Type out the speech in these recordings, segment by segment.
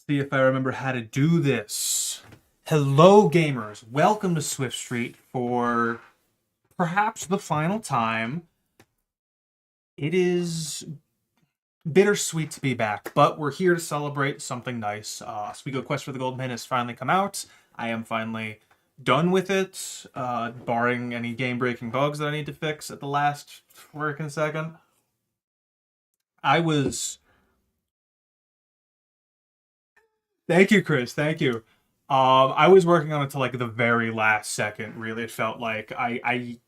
See if I remember how to do this. Hello, gamers. Welcome to Swift Street for perhaps the final time. It is bittersweet to be back, but we're here to celebrate something nice. Oswego Quest for the Gold Mine has finally come out. I am finally done with it, barring any game-breaking bugs that I need to fix at the last freaking second. I was Thank you, Chris. Thank you. I was working on it to like the very last second. Really, it felt like I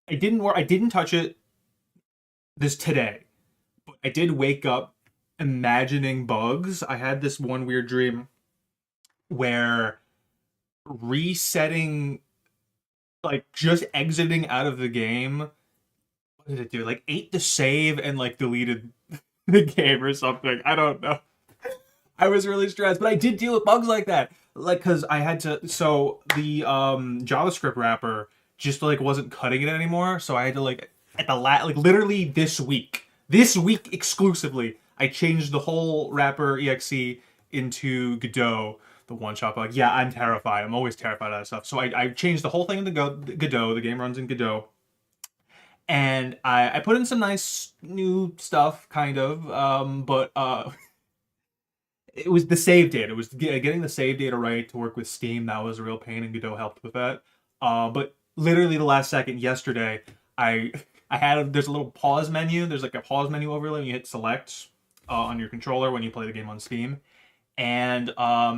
didn't work. I didn't touch it this today, but I did wake up imagining bugs. I had this one weird dream where resetting, like just exiting out of the game. What did it do? Like ate the save and like deleted the game or something. I don't know. I was really stressed, but I did deal with bugs like that. Like, cause I had to. So the JavaScript wrapper just like wasn't cutting it anymore. So I had to like at the like literally this week exclusively, I changed the whole wrapper exe into Godot, the one shot bug. Yeah, I'm terrified. I'm always terrified of that stuff. So I changed the whole thing into Godot. The game runs in Godot. And I put in some nice new stuff, kind of, but it was the save data. It was getting the save data right to work with Steam. That was a real pain, and Godot helped with that. But literally the last second yesterday, I I had there's a little pause menu. There's like a pause menu overlay when you hit select on your controller when you play the game on Steam, and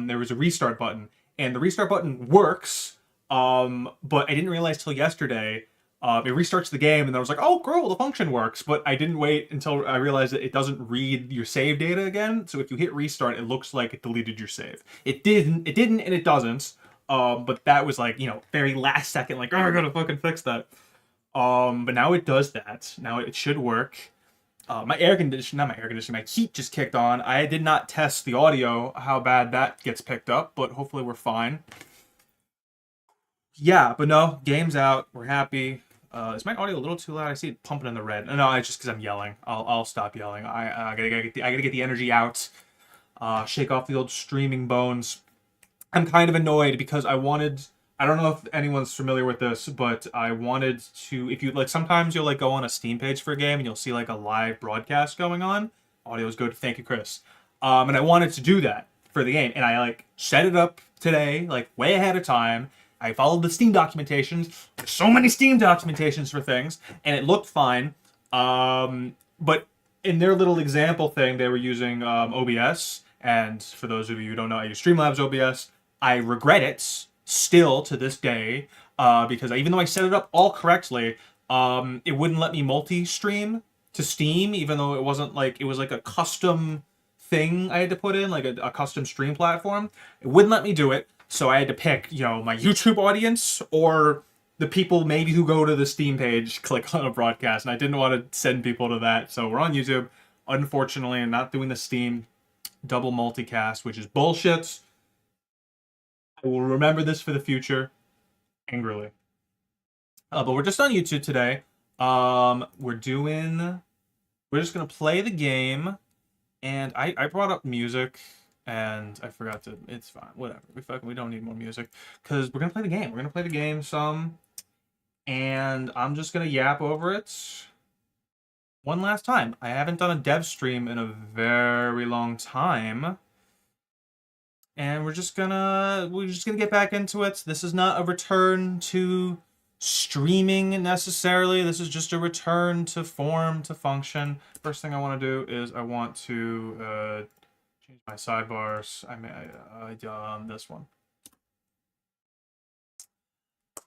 there was a restart button, and the restart button works. But I didn't realize till yesterday. It restarts the game, and I was like, "Oh, cool, the function works." But I didn't wait until I realized that it doesn't read your save data again. So if you hit restart, it looks like it deleted your save. It didn't, and it doesn't. But that was like very last second, like, "Oh, I gotta fucking fix that." But now it does that. Now it should work. Not my air conditioning, my heat just kicked on. I did not test the audio, how bad that gets picked up, but hopefully we're fine. Yeah, but no, game's out. We're happy. Is my audio a little too loud? I see it pumping in the red. No, it's just because I'm yelling. I'll stop yelling. I gotta get the energy out. Shake off the old streaming bones. I'm kind of annoyed because I wanted. I don't know if anyone's familiar with this, but I wanted to. If you like, sometimes you'll like go on a Steam page for a game and you'll see like a live broadcast going on. Audio is good. Thank you, Chris. And I wanted to do that for the game, and I like set it up today, like way ahead of time. I followed the Steam documentations. There's so many Steam documentations for things, and it looked fine. But in their little example thing, they were using OBS. And for those of you who don't know, I use Streamlabs OBS. I regret it still to this day because even though I set it up all correctly, it wouldn't let me multi-stream to Steam, even though it wasn't like it was like a custom thing I had to put in, like a custom stream platform. It wouldn't let me do it. So I had to pick, my YouTube audience or the people maybe who go to the Steam page, click on a broadcast. And I didn't want to send people to that. So we're on YouTube. Unfortunately, I'm not doing the Steam double multicast, which is bullshit. I will remember this for the future angrily. But we're just on YouTube today. We're just going to play the game. And I brought up music. And I forgot to. It's fine. Whatever. We don't need more music because we're gonna play the game. We're gonna play the game some, and I'm just gonna yap over it one last time. I haven't done a dev stream in a very long time, and we're just gonna get back into it. This is not a return to streaming necessarily. This is just a return to form, to function. First thing I want to do is I want to change my sidebars. This one.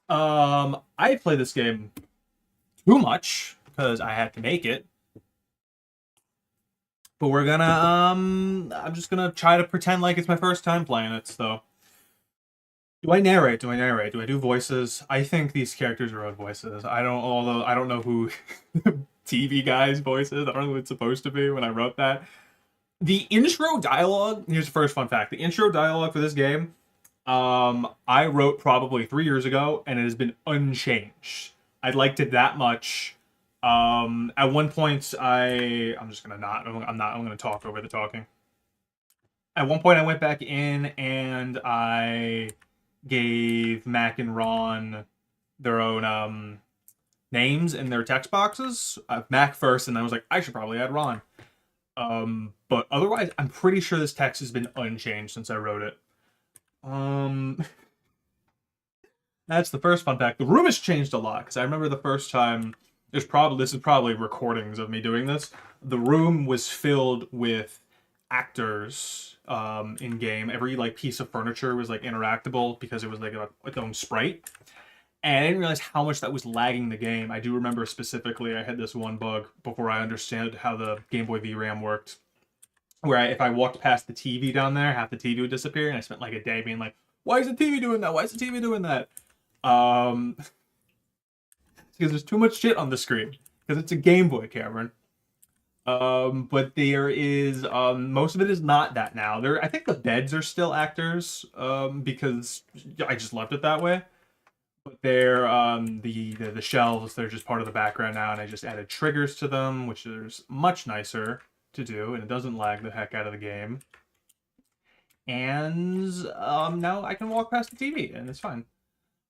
I played this game too much because I had to make it. But we're gonna I'm just gonna try to pretend like it's my first time playing it, so. Do I narrate? Do I do voices? I think these characters are own voices. Although I don't know who TV guy's voice is. I don't know who it's supposed to be when I wrote that. The intro dialogue, here's the first fun fact. The intro dialogue for this game, I wrote probably 3 years ago, and it has been unchanged. I liked it that much. At one point, I'm just gonna not, I'm gonna talk over the talking. at one point I went back in and I gave Mac and Ron their own names in their text boxes. Mac first, and I was like, I should probably add Ron. But otherwise, I'm pretty sure this text has been unchanged since I wrote it. That's the first fun fact. The room has changed a lot because I remember the first time. This is probably recordings of me doing this. The room was filled with actors in game. Every like piece of furniture was like interactable because it was like its own sprite. And I didn't realize how much that was lagging the game. I do remember specifically I had this one bug before I understood how the Game Boy VRAM worked. Where if I walked past the TV down there, half the TV would disappear, and I spent like a day being like, why is the TV doing that? Why is the TV doing that? Because there's too much shit on the screen. Because it's a Game Boy, Cameron. But there is, most of it is not that now. I think the beds are still actors, because I just left it that way. But they're the shelves, they're just part of the background now, and I just added triggers to them, which is much nicer to do, and it doesn't lag the heck out of the game. And now I can walk past the TV, and it's fine.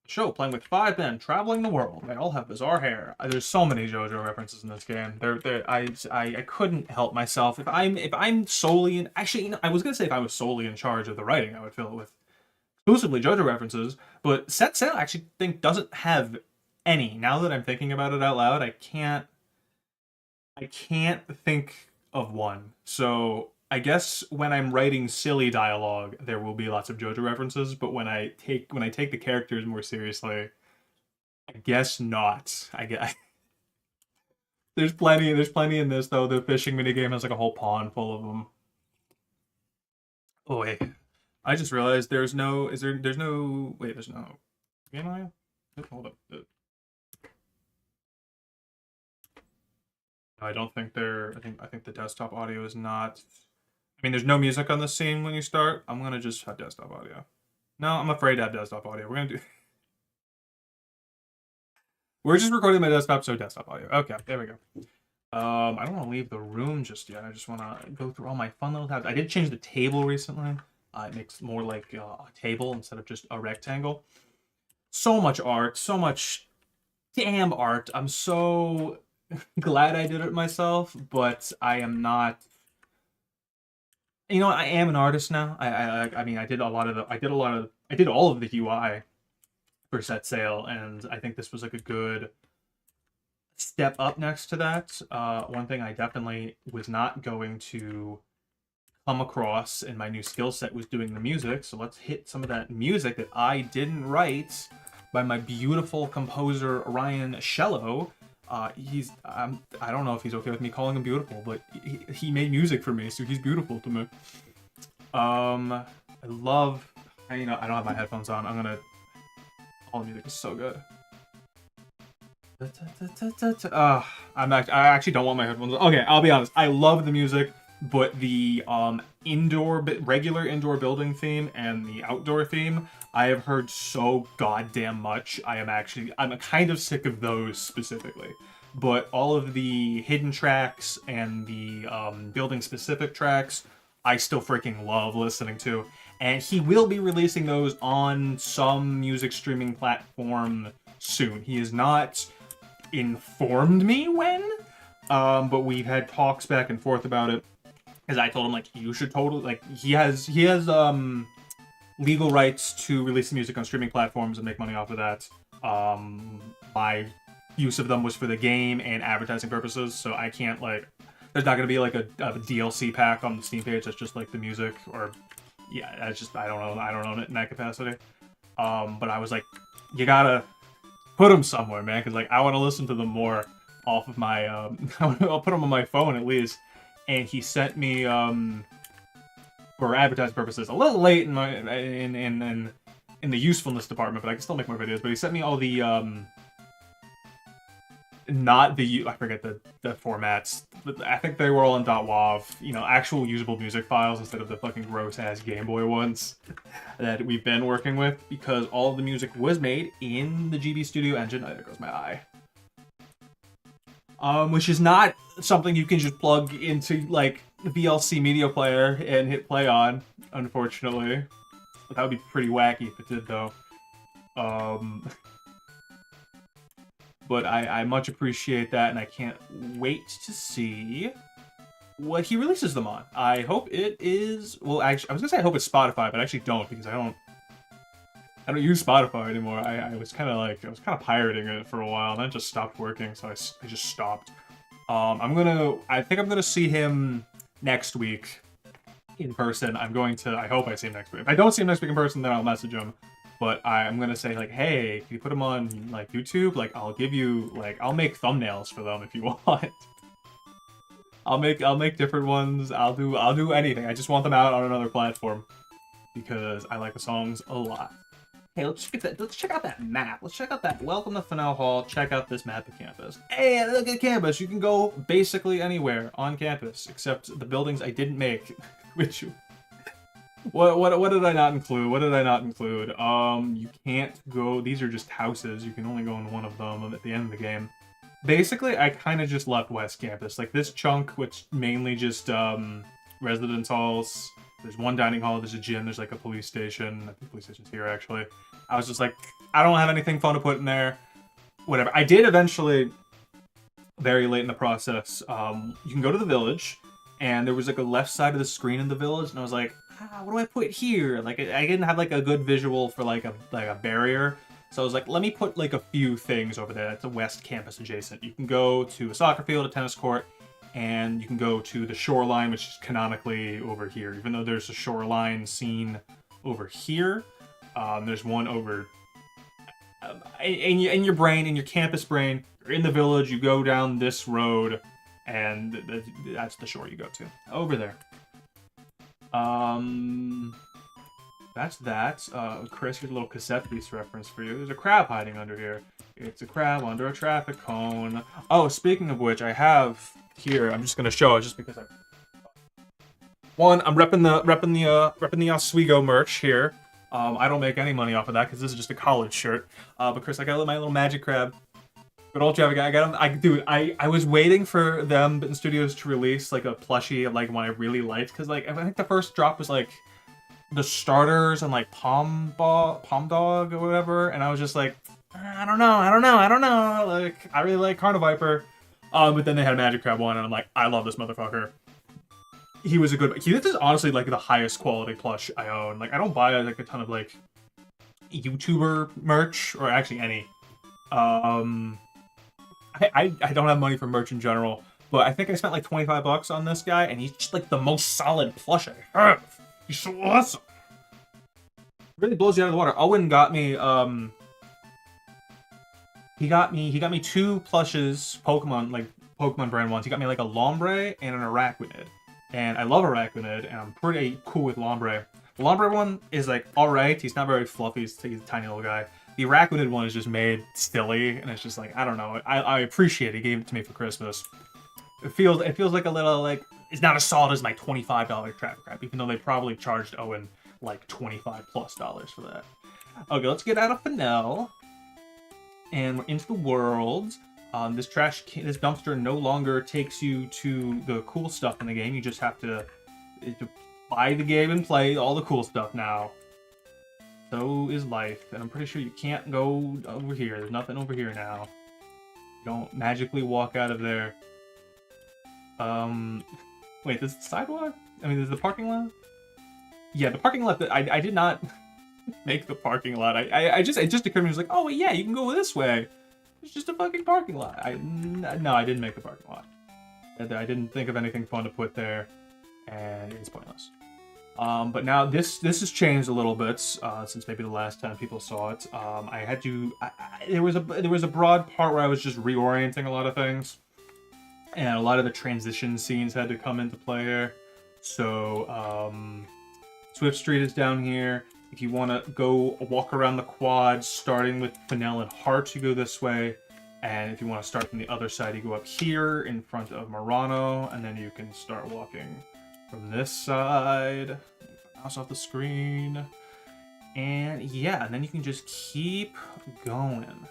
Show playing with 5 men traveling the world. They all have bizarre hair. There's so many JoJo references in this game. I couldn't help myself. If I'm solely in, actually, you know, I was gonna say if I was solely in charge of the writing, I would fill it with exclusively JoJo references, but Set Sail I actually think doesn't have any. Now that I'm thinking about it out loud, I can't think of one. So I guess when I'm writing silly dialogue, there will be lots of JoJo references, but when I take the characters more seriously, I guess not. I guess there's plenty in this though. The fishing minigame has like a whole pond full of them. Oh wait. I just realized there's no game audio? Hold up. I don't think I think the desktop audio is not. I mean, there's no music on the scene when you start. I'm gonna just have desktop audio. No, I'm afraid to have desktop audio. We're just recording my desktop, so desktop audio. Okay, there we go. I don't want to leave the room just yet. I just want to go through all my fun little tabs. I did change the table recently. It makes more like a table instead of just a rectangle. So much art, so much damn art. I'm so glad I did it myself, but I am not. You know, I am an artist now. I mean, I did all of the UI for Set Sail, and I think this was like a good step up next to that. One thing I definitely was not going to come across in my new skill set was doing the music. So let's hit some of that music that I didn't write by my beautiful composer Ryan Shello. I don't know if he's okay with me calling him beautiful, but he made music for me, so he's beautiful to me. I don't have my headphones on. All the music is so good. I actually don't want my headphones on. Okay, I'll be honest. I love the music. But the regular indoor building theme and the outdoor theme, I have heard so goddamn much. I'm kind of sick of those specifically. But all of the hidden tracks and the building specific tracks, I still freaking love listening to. And he will be releasing those on some music streaming platform soon. He has not informed me when, but we've had talks back and forth about it. Because I told him, like, you should totally, like, he has legal rights to release the music on streaming platforms and make money off of that. My use of them was for the game and advertising purposes, so I can't, like, there's not going to be, like, a DLC pack on the Steam page that's just, like, the music, or, yeah, that's just, I don't own it in that capacity. But I was like, you gotta put them somewhere, man, because, like, I want to listen to them more off of my, I'll put them on my phone at least. And he sent me, for advertising purposes, a little late in my in the usefulness department, but I can still make more videos. But he sent me all the I forget the formats, but I think they were all in .wav, you know, actual usable music files instead of the fucking gross ass Game Boy ones that we've been working with, because all of the music was made in the GB Studio engine. Oh, there goes my eye. Which is not something you can just plug into, like, VLC media player and hit play on, unfortunately. That would be pretty wacky if it did, though. But I much appreciate that, and I can't wait to see what he releases them on. I hope it is... Well, actually, I was gonna say I hope it's Spotify, but I actually don't, because I don't use Spotify anymore. I was kind of pirating it for a while, and then it just stopped working, so I just stopped. I think I'm gonna see him next week in person. I hope I see him next week. If I don't see him next week in person, then I'll message him. But I'm gonna say, like, hey, can you put them on, like, YouTube? Like, I'll give you, like, I'll make thumbnails for them if you want. I'll make different ones. I'll do anything. I just want them out on another platform because I like the songs a lot. Hey, let's check out that map. Let's check out that Welcome to Fanel Hall. Check out this map of campus. Hey, look at campus. You can go basically anywhere on campus except the buildings I didn't make. Which, what did I not include? What did I not include? You can't go. These are just houses. You can only go in one of them at the end of the game. Basically, I kind of just left West Campus. Like this chunk, which mainly just residence halls. There's one dining hall, there's a gym, there's like a police station. I think the police station's here, actually. I was just like, I don't have anything fun to put in there. Whatever. I did eventually, very late in the process, you can go to the village, and there was like a left side of the screen in the village, and I was like, what do I put here? Like, I didn't have like a good visual for like a barrier. So I was like, let me put like a few things over there. That's a West Campus adjacent. You can go to a soccer field, a tennis court, and you can go to the shoreline, which is canonically over here. Even though there's a shoreline scene over here, there's one over in your brain, in your campus brain. You're in the village. You go down this road, and that's the shore you go to over there. That's that. Chris, here's a little cassette piece reference for you. There's a crab hiding under here. It's a crab under a traffic cone. Oh, speaking of which, I have here. I'm just gonna show it just because I'm repping the Oswego merch here. I don't make any money off of that because this is just a college shirt. But Chris, I got my little magic crab. Good old Java guy. I got him. Dude, I was waiting for them Bitten Studios to release like a plushie of like one I really liked, because like I think the first drop was like the starters and like Palm Dog or whatever, and I was just like, I don't know. Like, I really like Carniviper. But then they had a Magic Crab one, and I'm like, I love this motherfucker. He was a good. This is honestly like the highest quality plush I own. Like, I don't buy like a ton of like YouTuber merch, or actually any. I don't have money for merch in general, but I think I spent like $25 on this guy, and he's just like the most solid plush I have. He's so awesome. Really blows you out of the water. Owen got me he got me two plushes, Pokemon brand ones. He got me like a Lombre and an Araquanid. And I love Araquanid, and I'm pretty cool with Lombre. The Lombre one is like alright, he's not very fluffy, he's a tiny little guy. The Araquanid one is just made stilly, and it's just like, I don't know. I appreciate it. He gave it to me for Christmas. It feels like a little like, it's not as solid as my $25 traffic crab, even though they probably charged Owen like $25+ for that. Okay, let's get out of Fanel. And we're into the world. This dumpster no longer takes you to the cool stuff in the game. You just have to buy the game and play all the cool stuff now. So is life. And I'm pretty sure you can't go over here. There's nothing over here now. You don't magically walk out of there. Wait, there's the sidewalk? I mean, there's the parking lot? Yeah, the parking lot that I did not make the parking lot. It just occurred to me, I was like, oh, wait, yeah, you can go this way. It's just a fucking parking lot. No, I didn't make the parking lot. I didn't think of anything fun to put there, and it's pointless. But now this has changed a little bit since maybe the last time people saw it. There was a broad part where I was just reorienting a lot of things, and a lot of the transition scenes had to come into play here. So Swift Street is down here. If you want to go walk around the quad, starting with Fanel and Hart, you go this way. And if you want to start from the other side, you go up here in front of Murano, and then you can start walking from this side. Mouse off the screen. And yeah, and then you can just keep going.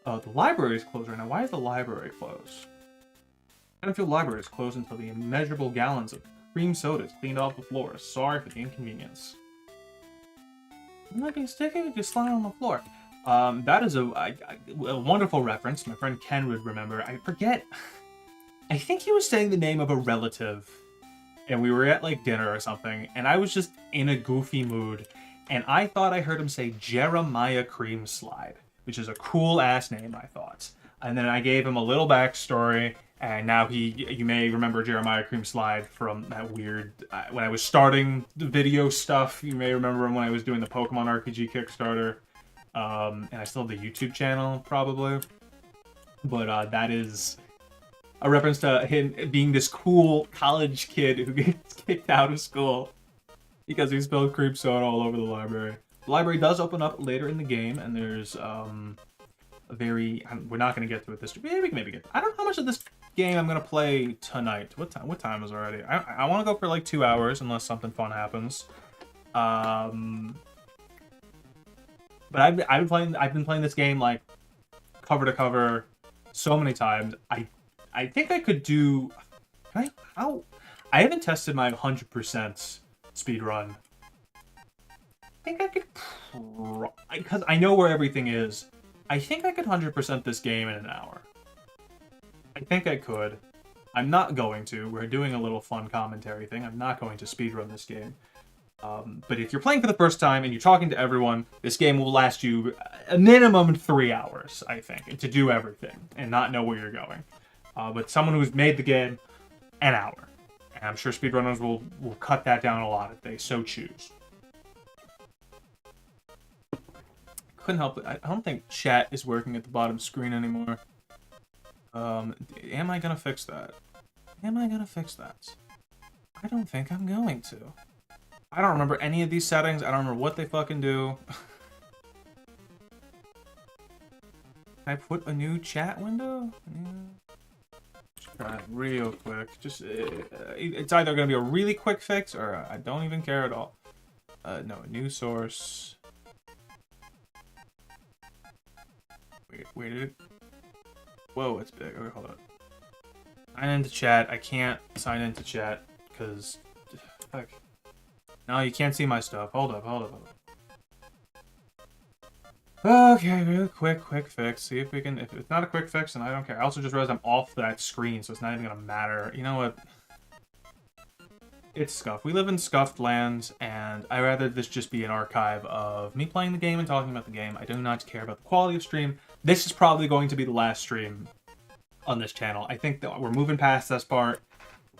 Oh, the library is closed right now. Why is the library closed? Enfield Library is closed until the immeasurable gallons of cream soda is cleaned off the floor. Sorry for the inconvenience. I'm not being sticky, just slide on the floor. That is a wonderful reference. My friend Ken would remember. I forget. I think he was saying the name of a relative, and we were at like dinner or something, and I was just in a goofy mood, and I thought I heard him say Jeremiah Cream Slide, which is a cool ass name, I thought. And then I gave him a little backstory, and now you may remember Jeremiah Cream Slide from that weird, when I was starting the video stuff, you may remember him when I was doing the Pokemon RPG Kickstarter, and I still have the YouTube channel, probably. But that is a reference to him being this cool college kid who gets kicked out of school because he spilled cream soda all over the library. The library does open up later in the game, and there's we're not going to get to it this. We can maybe get. I don't know how much of this game I'm going to play tonight. What time is it already? I want to go for like 2 hours unless something fun happens. But I've been playing this game like cover to cover so many times. I think I could do. I haven't tested my 100% speed run. I think I could, because I know where everything is. I think I could 100% this game in an hour. I think I could. I'm not going to. We're doing a little fun commentary thing. I'm not going to speedrun this game. But if you're playing for the first time and you're talking to everyone, this game will last you a minimum 3 hours, I think, to do everything and not know where you're going. But someone who's made the game, an hour. And I'm sure speedrunners will cut that down a lot if they so choose. Couldn't help it. I don't think chat is working at the bottom screen anymore. Am I gonna fix that? Am I gonna fix that? I don't think I'm going to. I don't remember any of these settings. I don't remember what they fucking do. Can I put a new chat window? Yeah. Just try it real quick. Just it's either gonna be a really quick fix or I don't even care at all. No, new source. Where did it? Whoa, it's big. Okay, hold on. Sign into chat. I can't sign into chat because, fuck. No, you can't see my stuff. Hold up. Okay, real quick fix. See if we can. If it's not a quick fix, then I don't care. I also just realized I'm off that screen, so it's not even gonna matter. You know what? It's scuffed. We live in scuffed lands, and I'd rather this just be an archive of me playing the game and talking about the game. I do not care about the quality of stream. This is probably going to be the last stream on this channel. I think that we're moving past this part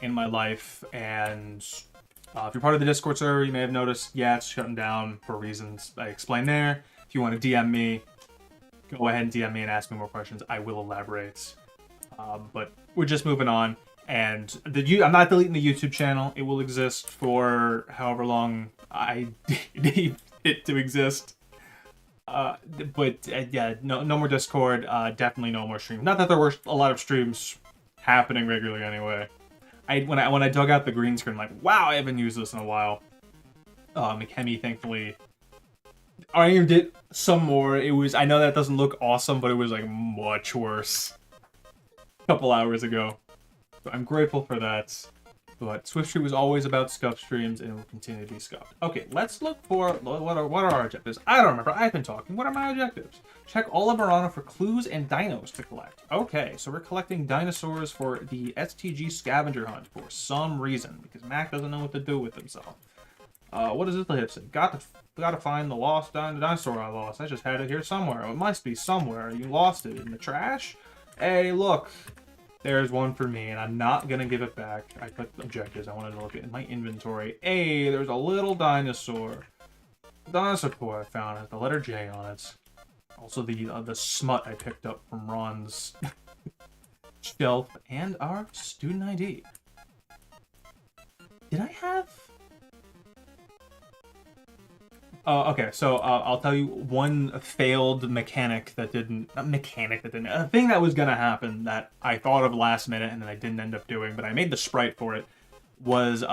in my life, and if you're part of the Discord server, you may have noticed, yeah, it's shutting down for reasons I explained there. If you want to DM me, go ahead and DM me and ask me more questions. I will elaborate. But we're just moving on. And I'm not deleting the YouTube channel. It will exist for however long I need it to exist. Yeah, no more Discord. Definitely no more streams. Not that there were a lot of streams happening regularly anyway. When I dug out the green screen, I'm like, wow, I haven't used this in a while. McKemmy, thankfully, I even did some more. I know that doesn't look awesome, but it was like much worse a couple hours ago. So I'm grateful for that. But SwiftStream was always about scuff streams, and it will continue to be scuffed. Okay, let's look for what are our objectives. I don't remember. I've been talking. What are my objectives? Check all of Marana for clues and dinos to collect. Okay, so we're collecting dinosaurs for the STG scavenger hunt for some reason, because Mac doesn't know what to do with himself. What does this hip say? Got to find the lost dinosaur I lost. I just had it here somewhere. It must be somewhere. You lost it in the trash? Hey, look. There's one for me, and I'm not gonna give it back. I put objectives. I wanted to look at my inventory. Hey, there's a little dinosaur. Dinosaur toy I found. It has the letter J on it. Also the smut I picked up from Ron's shelf, and our student ID. Did I have? Okay, so I'll tell you one failed mechanic that didn't... A thing that was gonna happen that I thought of last minute and then I didn't end up doing, but I made the sprite for it, was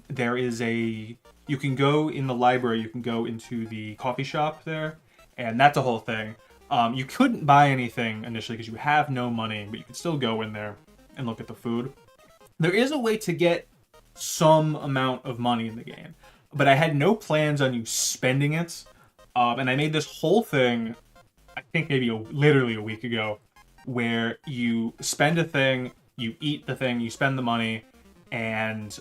there is a... You can go in the library, you can go into the coffee shop there, and that's a whole thing. You couldn't buy anything initially because you have no money, but you could still go in there. and look at the food. There is a way to get some amount of money in the game, but I had no plans on you spending it. And I made this whole thing, I think maybe literally a week ago, where you spend a thing, you eat the thing, you spend the money, and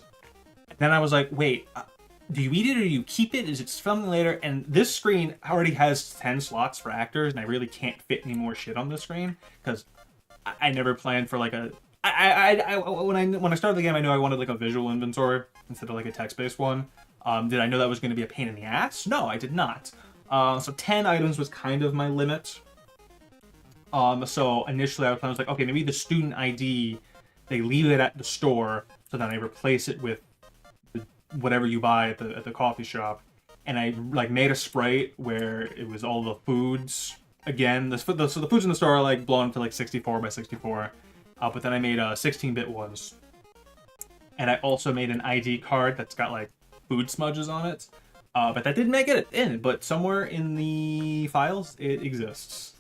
then I was like, wait, do you eat it or do you keep it? Is it something later? And this screen already has 10 slots for actors, and I really can't fit any more shit on this screen, because I never planned for like a... when I started the game, I knew I wanted like a visual inventory instead of like a text-based one. Did I know that was going to be a pain in the ass? No, I did not. So 10 items was kind of my limit. So initially I was like, okay, maybe the student ID, they leave it at the store, so then I replace it with whatever you buy at the coffee shop. And I like made a sprite where it was all the foods. Again, so the foods in the store are like blown to like 64 by 64. But then I made 16-bit ones. And I also made an ID card that's got like food smudges on it. But that didn't make it in, but somewhere in the files it exists.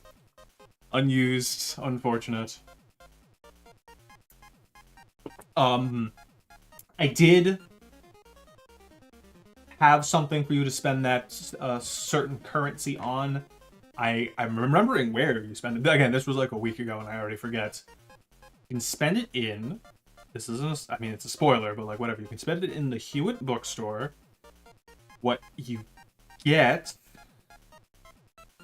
Unused, unfortunate. I did have something for you to spend that certain currency on. I'm remembering where you spend it. Again, this was like a week ago and I already forget. You can spend it in... This isn't... I mean, it's a spoiler, but like whatever. You can spend it in the Hewitt bookstore. What you get...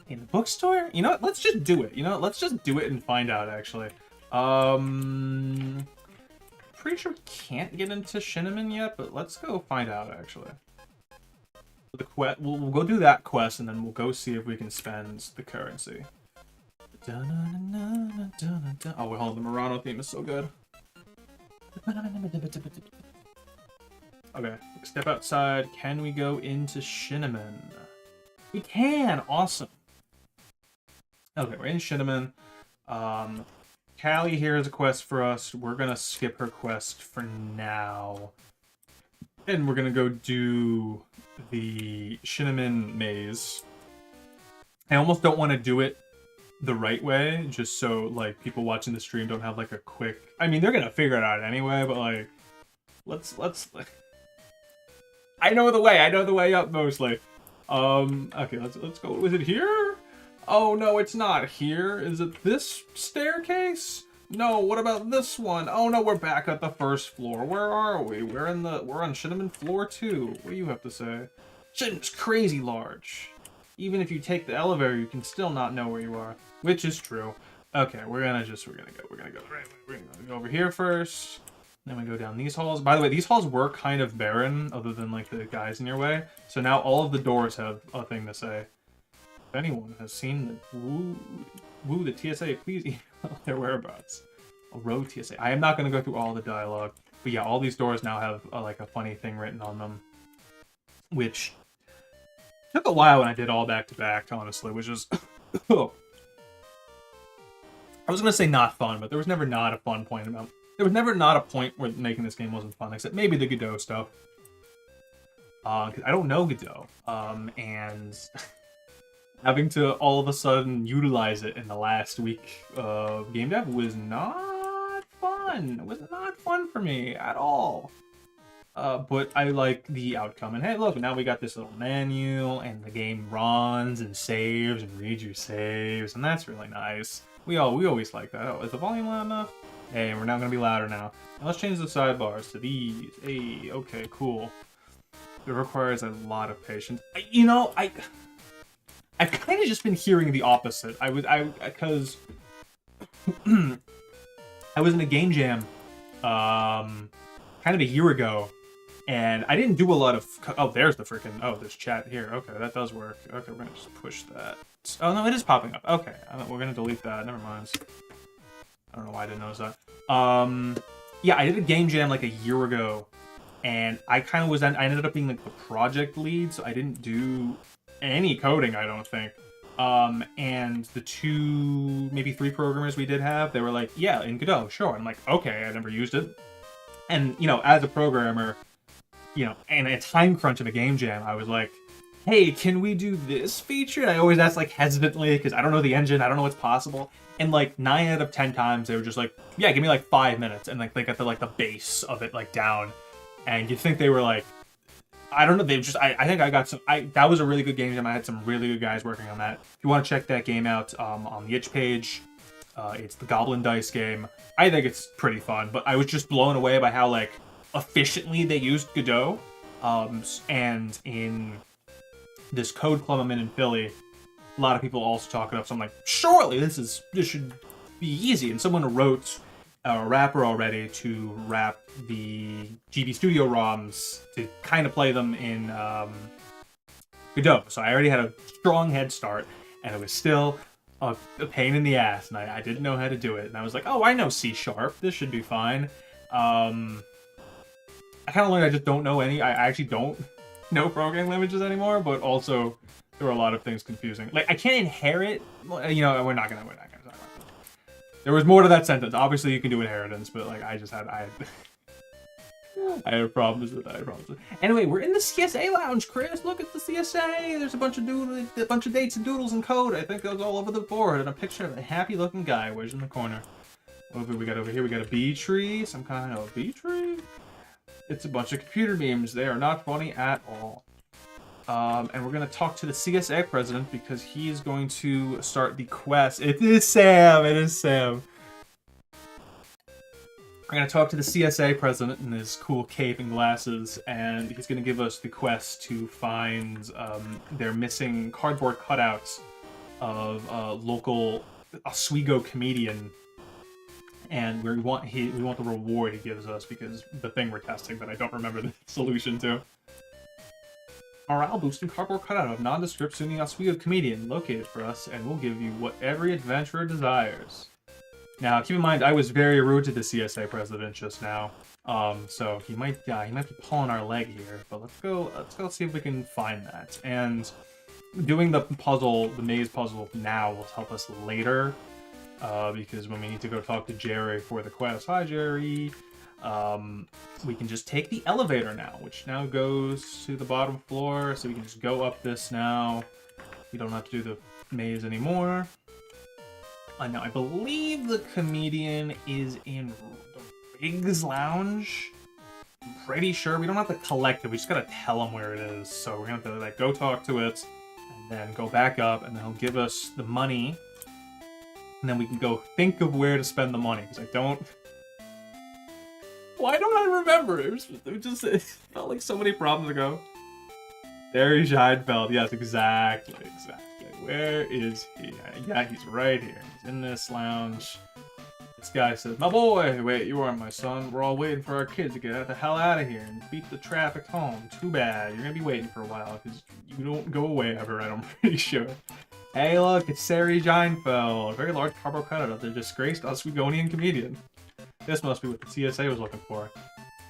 In the bookstore? You know what? Let's just do it. You know what? Let's just do it and find out, actually. Pretty sure we can't get into Shinneman yet, but let's go find out, actually. The quest, we'll go do that quest, and then we'll go see if we can spend the currency. Oh, wait, hold on. The Murano theme is so good. Okay, step outside. Can we go into Shinneman? We can! Awesome. Okay, we're in Shinneman. Callie here has a quest for us. We're gonna skip her quest for now. And we're gonna go do the Shinneman maze. I almost don't want to do it the right way, just so, like, people watching the stream don't have, like, a quick... I mean, they're gonna figure it out anyway, but, like, let's... I know the way up, mostly. Okay, let's go. Is it here? Oh, no, it's not here. Is it this staircase? No, what about this one? Oh, no, we're back at the first floor. Where are we? We're on Shinneman floor 2. What do you have to say? Shinneman's crazy large. Even if you take the elevator, you can still not know where you are. Which is true. Okay, we're gonna go. Right, we're gonna go over here first. Then we go down these halls. By the way, these halls were kind of barren, other than, like, the guys in your way. So now all of the doors have a thing to say. If anyone has seen the TSA, please email their whereabouts. A road TSA. I am not going to go through all the dialogue. But yeah, all these doors now have, like, a funny thing written on them. Which took a while when I did all back-to-back, honestly, which is... I was going to say not fun, but there was never not a fun point about... There was never not a point where making this game wasn't fun, except maybe the Godot stuff. 'Cause I don't know Godot. And having to all of a sudden utilize it in the last week of game dev was not fun. It was not fun for me at all. But I like the outcome. And hey, look, now we got this little menu, and the game runs and saves and reads your saves, and that's really nice. We always like that. Oh, is the volume loud enough? Hey, we're now going to be louder now. Now let's change the sidebars to these. Hey, okay, cool. It requires a lot of patience. I've kind of just been hearing the opposite. Because I was in a game jam, kind of a year ago, and I didn't do a lot of... Oh, there's the freaking... Oh, there's chat here. Okay, that does work. Okay, we're going to just push that. Oh, no, it is popping up. Okay, we're going to delete that. Never mind. I don't know why I didn't notice that. Yeah, I did a game jam like a year ago, and I ended up being like the project lead, so I didn't do any coding, I don't think. And the 2, maybe 3 programmers we did have, they were like, yeah, in Godot, sure. I'm like, okay, I never used it. And, as a programmer, and a time crunch of a game jam, I was like, hey, can we do this feature? And I always ask like hesitantly because I don't know the engine, I don't know what's possible. And like 9 out of 10 times they were just like, yeah, give me like 5 minutes, and like they got the base of it like down. And you think they were like, I don't know, they've just I think I got some that was a really good game jam. I had some really good guys working on that. If you want to check that game out on the itch page, it's the Goblin Dice game. I think it's pretty fun, but I was just blown away by how like efficiently they used Godot. And in this code club I'm in Philly, a lot of people also talk it up. So I'm like, surely this should be easy. And someone wrote a rapper already to rap the GB Studio ROMs to kind of play them in Godot. So I already had a strong head start, and it was still a pain in the ass, and I didn't know how to do it. And I was like, oh, I know C#. This should be fine. I kind of learned I just don't know any. I actually don't know programming languages anymore, but also there were a lot of things confusing. Like, I can't inherit. You know, we're not gonna talk about that. There was more to that sentence. Obviously, you can do inheritance, but like, I had problems with that. Anyway, we're in the CSA lounge, Chris. Look at the CSA. There's a bunch of dates and doodles and code. I think those all over the board, and a picture of a happy-looking guy. Where's in the corner? What have we got over here? We got a bee tree. Some kind of bee tree. It's a bunch of computer memes. They are not funny at all. And we're going to talk to the CSA president because he's going to start the quest. It is Sam. We're going to talk to the CSA president in his cool cape and glasses, and he's going to give us the quest to find their missing cardboard cutouts of a local Oswego comedian. And we want the reward he gives us because the thing we're testing that I don't remember the solution to. Morale boosting cardboard cutout of nondescript SUNY Oswego comedian located for us, and we'll give you what every adventurer desires. Now, keep in mind, I was very rude to the CSA president just now, so he might be pulling our leg here. But let's go see if we can find that. And doing the maze puzzle now will help us later. Because when we need to go talk to Jerry for the quest, hi Jerry, we can just take the elevator now, which now goes to the bottom floor, so we can just go up this now. We don't have to do the maze anymore. Now, I believe the comedian is in the Riggs Lounge. I'm pretty sure. We don't have to collect it, we just gotta tell him where it is. So we're gonna have to like go talk to it, and then go back up, and then he'll give us the money. And then we can go think of where to spend the money, because I don't... Why don't I remember? It felt like so many problems ago. There is Scheinfeld. Yes, exactly. Where is he? Yeah, he's right here. He's in this lounge. This guy says, my boy! Wait, you aren't my son. We're all waiting for our kid to get the hell out of here and beat the traffic home. Too bad. You're gonna be waiting for a while, because you don't go away ever, I'm pretty sure. Hey, look, it's Sari Scheinfeld. A very large cardboard cutout of the disgraced Oswegonian comedian. This must be what the CSA was looking for.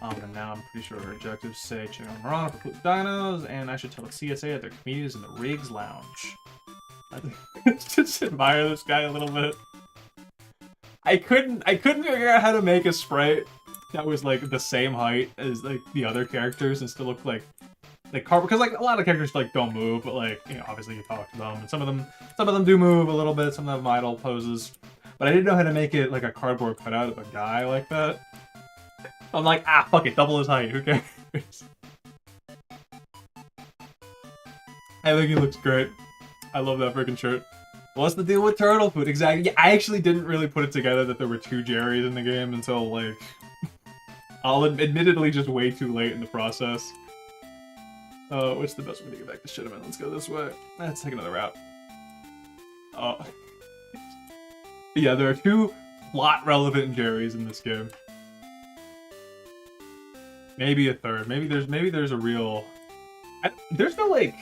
And now I'm pretty sure our objectives say check on Marana for dinos, and I should tell the CSA that their comedian is in the Riggs Lounge. I just admire this guy a little bit. I couldn't figure out how to make a sprite that was like the same height as like the other characters and still look like cardboard, because like a lot of characters like don't move, but like, you know, obviously you talk to them, and some of them do move a little bit, some of them have idle poses, but I didn't know how to make it like a cardboard cutout of a guy like that. I'm like, fuck it, double his height, who cares? I think he looks great. I love that freaking shirt. What's the deal with turtle food? Exactly. Yeah, I actually didn't really put it together that there were 2 Jerrys in the game until like, I'll admittedly just way too late in the process. What's the best way to get back to Shitterman? Let's go this way. Let's take another route. Yeah, there are 2 plot-relevant Jerrys in this game. Maybe a third. Maybe there's a real... there's no, like,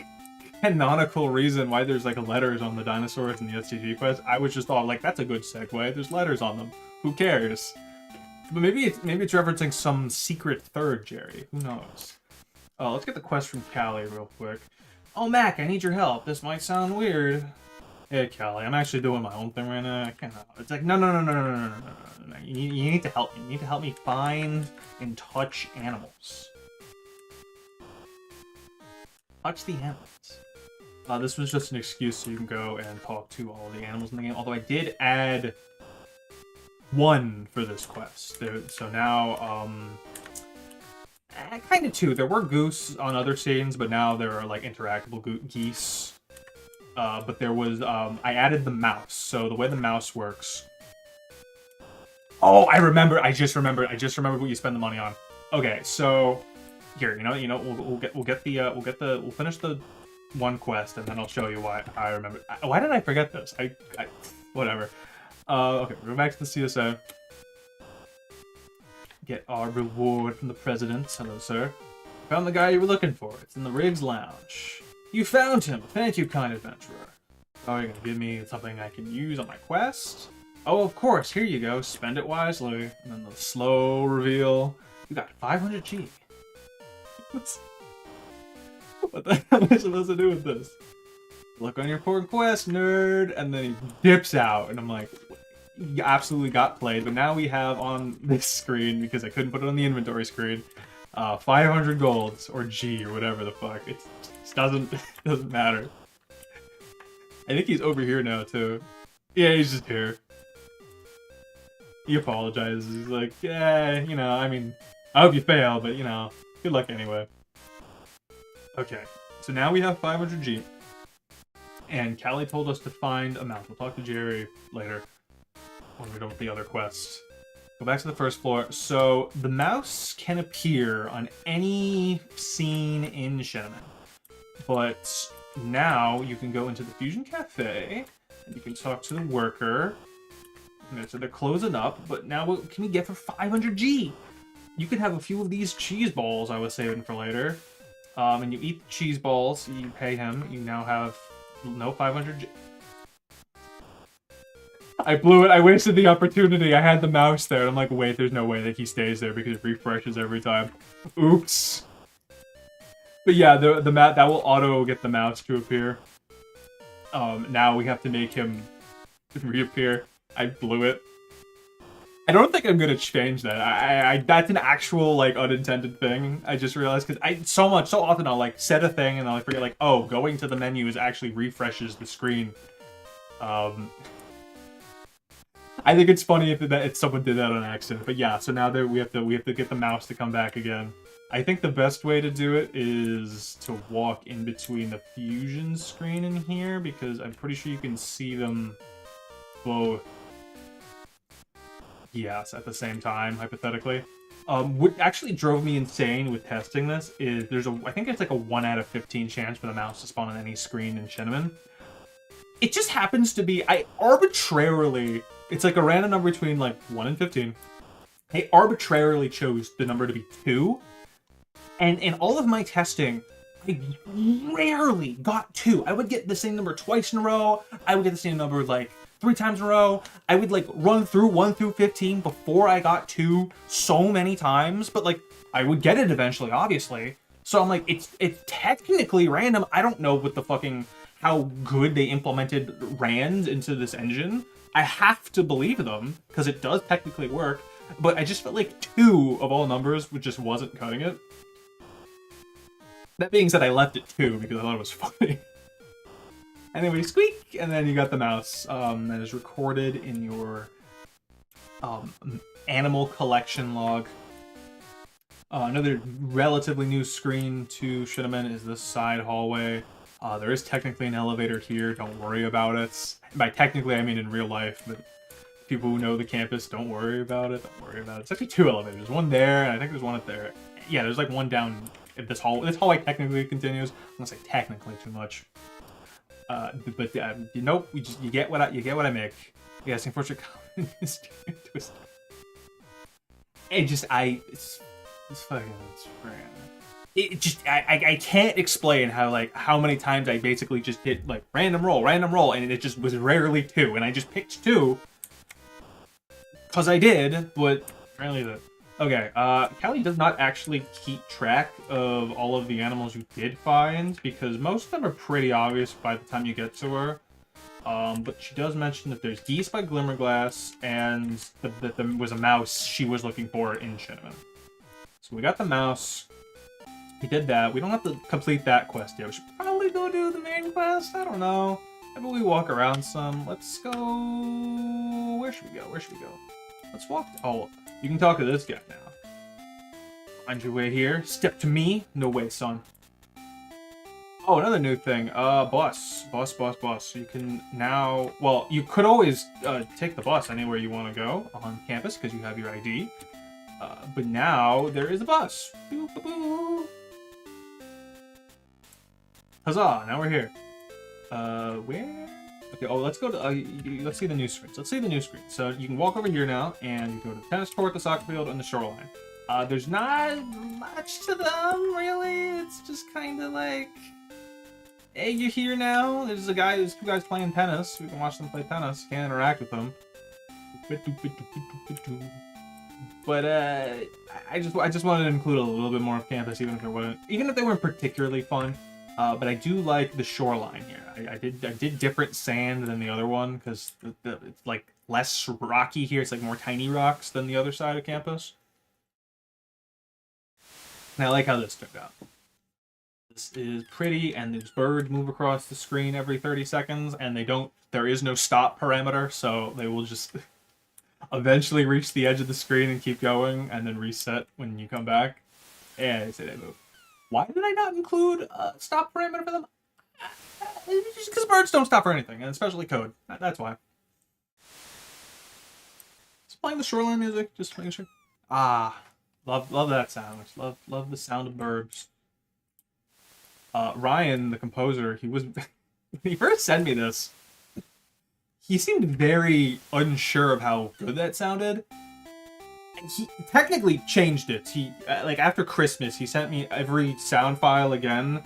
canonical reason why there's, like, letters on the dinosaurs in the STG quest. I was just thought, like, that's a good segue. There's letters on them. Who cares? But maybe it's referencing some secret third Jerry. Who knows? Oh, let's get the quest from Callie real quick. Oh, Mac, I need your help. This might sound weird. Hey, Callie, I'm actually doing my own thing right now. I can't help. It's like, no. You need to help me. You need to help me find and touch animals. Touch the animals. This was just an excuse so you can go and talk to all the animals in the game. Although I did add one for this quest. So now, kind of two. There were goose on other scenes, but now there are like interactable geese. But there was, I added the mouse. So the way the mouse works. Oh, I remember. I just remembered what you spend the money on. Okay, so here, we'll finish the one quest, and then I'll show you why I remember. Why did I forget this? Whatever. Okay, go back to the CSA. Get our reward from the president. Hello, sir. Found the guy you were looking for. It's in the Riggs Lounge. You found him. Thank you, kind adventurer. Oh, you're gonna give me something I can use on my quest? Oh, of course. Here you go. Spend it wisely. And then the slow reveal. You got 500 G. What the hell am I supposed to do with this? Look on your important quest, nerd. And then he dips out. And I'm like, you absolutely got played. But now we have on this screen, because I couldn't put it on the inventory screen, 500 golds, or G, or whatever the fuck. It doesn't matter. I think he's over here now, too. Yeah, he's just here. He apologizes. He's like, yeah, you know, I mean, I hope you fail, but, you know, good luck anyway. Okay, so now we have 500 G. And Callie told us to find a mouse. We'll talk to Jerry later when we're done with the other quests. Go back to the first floor. So the mouse can appear on any scene in Shenandoah. But now you can go into the Fusion Cafe and you can talk to the worker. So they're closing up, but now what can we get for 500 G? You can have a few of these cheese balls I was saving for later. And you eat the cheese balls, you pay him, you now have no 500 G. I blew it, I wasted the opportunity. I had the mouse there, and I'm like, wait, there's no way that he stays there because it refreshes every time. Oops. But yeah, the that will auto get the mouse to appear. Now we have to make him reappear. I blew it. I don't think I'm gonna change that. I that's an actual like unintended thing. I just realized because so often I'll like set a thing and I'll forget like, oh, going to the menu is actually refreshes the screen. I think it's funny if someone did that on accident. But yeah, so now that we have to get the mouse to come back again. I think the best way to do it is to walk in between the fusion screen in here because I'm pretty sure you can see them both. Yes, at the same time, hypothetically. What actually drove me insane with testing this is I think it's like a 1 out of 15 chance for the mouse to spawn on any screen in Shinneman. It just happens to be, it's like a random number between like 1 and 15. I arbitrarily chose the number to be 2. And in all of my testing, I rarely got 2. I would get the same number twice in a row. I would get the same number like 3 times in a row. I would like run through 1 through 15 before I got 2 so many times, but like I would get it eventually, obviously. So I'm like, it's technically random. I don't know what the fucking how good they implemented RAND into this engine. I have to believe them because it does technically work, but I just felt like 2 of all numbers just wasn't cutting it. That being said, I left it 2 because I thought it was funny. Anyway, squeak, and then you got the mouse that is recorded in your animal collection log. Another relatively new screen to Shinneman is this side hallway. There is technically an elevator here, don't worry about it. By technically, I mean in real life, but people who know the campus, don't worry about it, It's actually 2 elevators, there's one there, and I think there's one up there. Yeah, there's like one down at this hall. This hallway technically continues. I'm gonna say technically too much. Nope. You get what I make. Yes, unfortunately, it's fucking it just I can't explain how many times I basically just hit like random roll, and it just was rarely 2, and I just picked 2 because I did, but apparently that. Okay, Callie does not actually keep track of all of the animals you did find, because most of them are pretty obvious by the time you get to her. But she does mention that there's geese by Glimmerglass, and that there was a mouse she was looking for in Shinneman. So we got the mouse. We did that. We don't have to complete that quest yet. We should probably go do the main quest? I don't know. Maybe we walk around some. Let's go... Where should we go? Where should we go? Let's walk... Oh, you can talk to this guy now. Find your way here. Step to me. No way, son. Oh, another new thing. Bus. You can now... Well, you could always take the bus anywhere you want to go on campus because you have your ID. But now there is a bus. Boop, boop, boop. Huzzah! Now we're here. Where? Okay. Oh, let's go to. Let's see the new screens. Let's see the new screen. So you can walk over here now, and you go to the tennis court, the soccer field, and the shoreline. There's not much to them really. It's just kind of like, hey, you're here now. There's two guys playing tennis. We can watch them play tennis. Can't interact with them. But I just wanted to include a little bit more of campus, even if they weren't particularly fun. But I do like the shoreline here. I did different sand than the other one because it's like less rocky here. It's like more tiny rocks than the other side of campus. And I like how this turned out. This is pretty, and these birds move across the screen every 30 seconds, and there is no stop parameter, so they will just eventually reach the edge of the screen and keep going, and then reset when you come back. And I say they move. Why did I not include a stop parameter for them? Just because birds don't stop for anything, and especially code. That's why. Just playing the shoreline music, just making sure. Love that sound. Love the sound of birds. Ryan, the composer, when he first sent me this, he seemed very unsure of how good that sounded. He technically changed it. He like after Christmas, he sent me every sound file again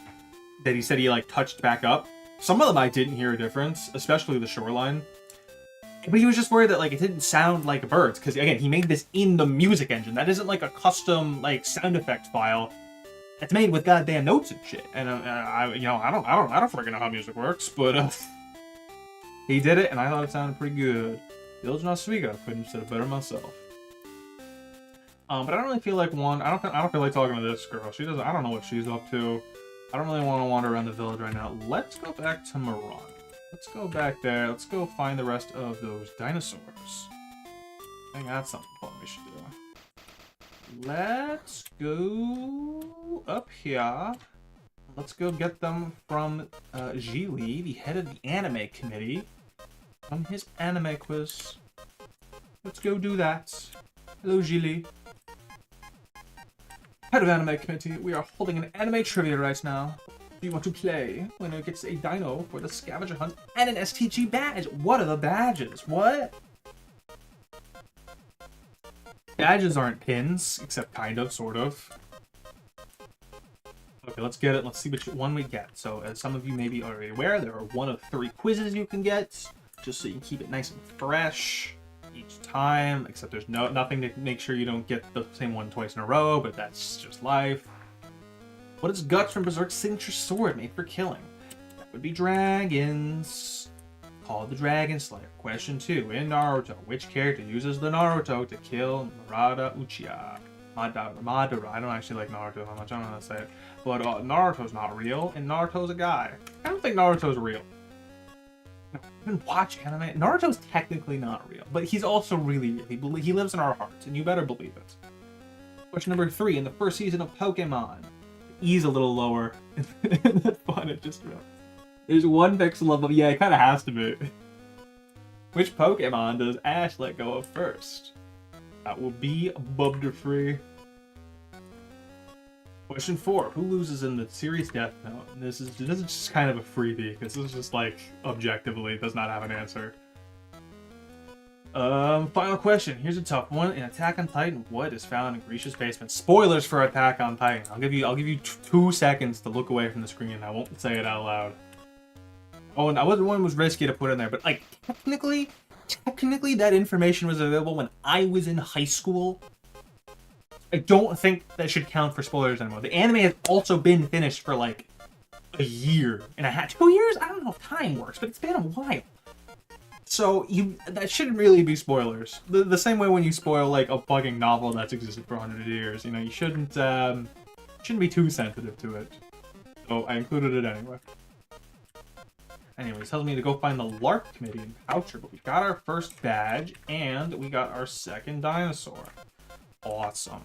that he said he like touched back up. Some of them I didn't hear a difference, especially the shoreline. But he was just worried that like it didn't sound like birds because again, he made this in the music engine. That isn't like a custom like sound effects file. It's made with goddamn notes and shit. And I don't freaking know how music works, but he did it, and I thought it sounded pretty good. Village in Oswego, couldn't have said it better myself. But I don't really feel like I don't feel like talking to this girl. She doesn't. I don't know what she's up to. I don't really want to wander around the village right now. Let's go back to Moran. Let's go back there. Let's go find the rest of those dinosaurs. I think that's something fun we should do. Let's go up here. Let's go get them from Gili, the head of the anime committee, from his anime quiz. Let's go do that. Hello, Gili. Head of anime committee, we are holding an anime trivia right now. Do you want to play? Winner gets a dino for the scavenger hunt and an STG badge. What are the badges? What? Badges aren't pins, except kind of, sort of. Okay, let's get it. Let's see which one we get. So, as some of you may be already aware, there are 1 of 3 quizzes you can get, just so you can keep it nice and fresh each time, except there's nothing to make sure you don't get the same one twice in a row, but that's just life. What is Guts from Berserk's signature sword made for killing? That would be dragons. Called the Dragon Slayer. Question 2. In Naruto, which character uses the Naruto to kill Narada Uchiha? Madara. I don't actually like Naruto that much. I don't know how to say it. But Naruto's not real, and Naruto's a guy. I don't think Naruto's real. No, even watch anime. Naruto's technically not real, but he's also really real. He lives in our hearts, and you better believe it. Question number 3. In the first season of Pokemon, E's a little lower. That's fun. It just there's 1 pixel above. Yeah, it kind of has to be. Which Pokemon does Ash let go of first? That will be Bubderfree. Question 4. Who loses in the series Death Note? And this is just kind of a freebie, because this is just like, objectively, does not have an answer. Final question. Here's a tough one. In Attack on Titan, what is found in Grisha's basement? Spoilers for Attack on Titan. I'll give you 2 seconds to look away from the screen. I won't say it out loud. Oh, and one was risky to put in there, but like technically that information was available when I was in high school. I don't think that should count for spoilers anymore. The anime has also been finished for like a year and a half, 2 years. I don't know if time works, but it's been a while. So that shouldn't really be spoilers. The same way when you spoil like a fucking novel that's existed for 100 years, you know, you shouldn't be too sensitive to it. So I included it anyway. Anyways, tells me to go find the LARP committee in Poucher, but we got our first badge, and we got our second dinosaur. Awesome.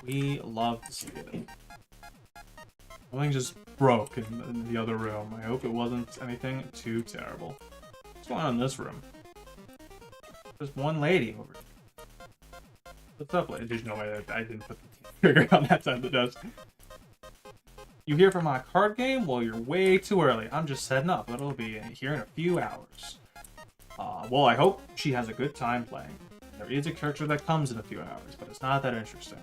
We love to see it. Something just broke in the other room. I hope it wasn't anything too terrible. What's going on in this room? There's one lady over here. What's up, lady? There's no way that I didn't put the trigger on that side of the desk. You here for my card game? Well, you're way too early. I'm just setting up. It'll be here in a few hours. Well, I hope she has a good time playing. There is a character that comes in a few hours, but it's not that interesting.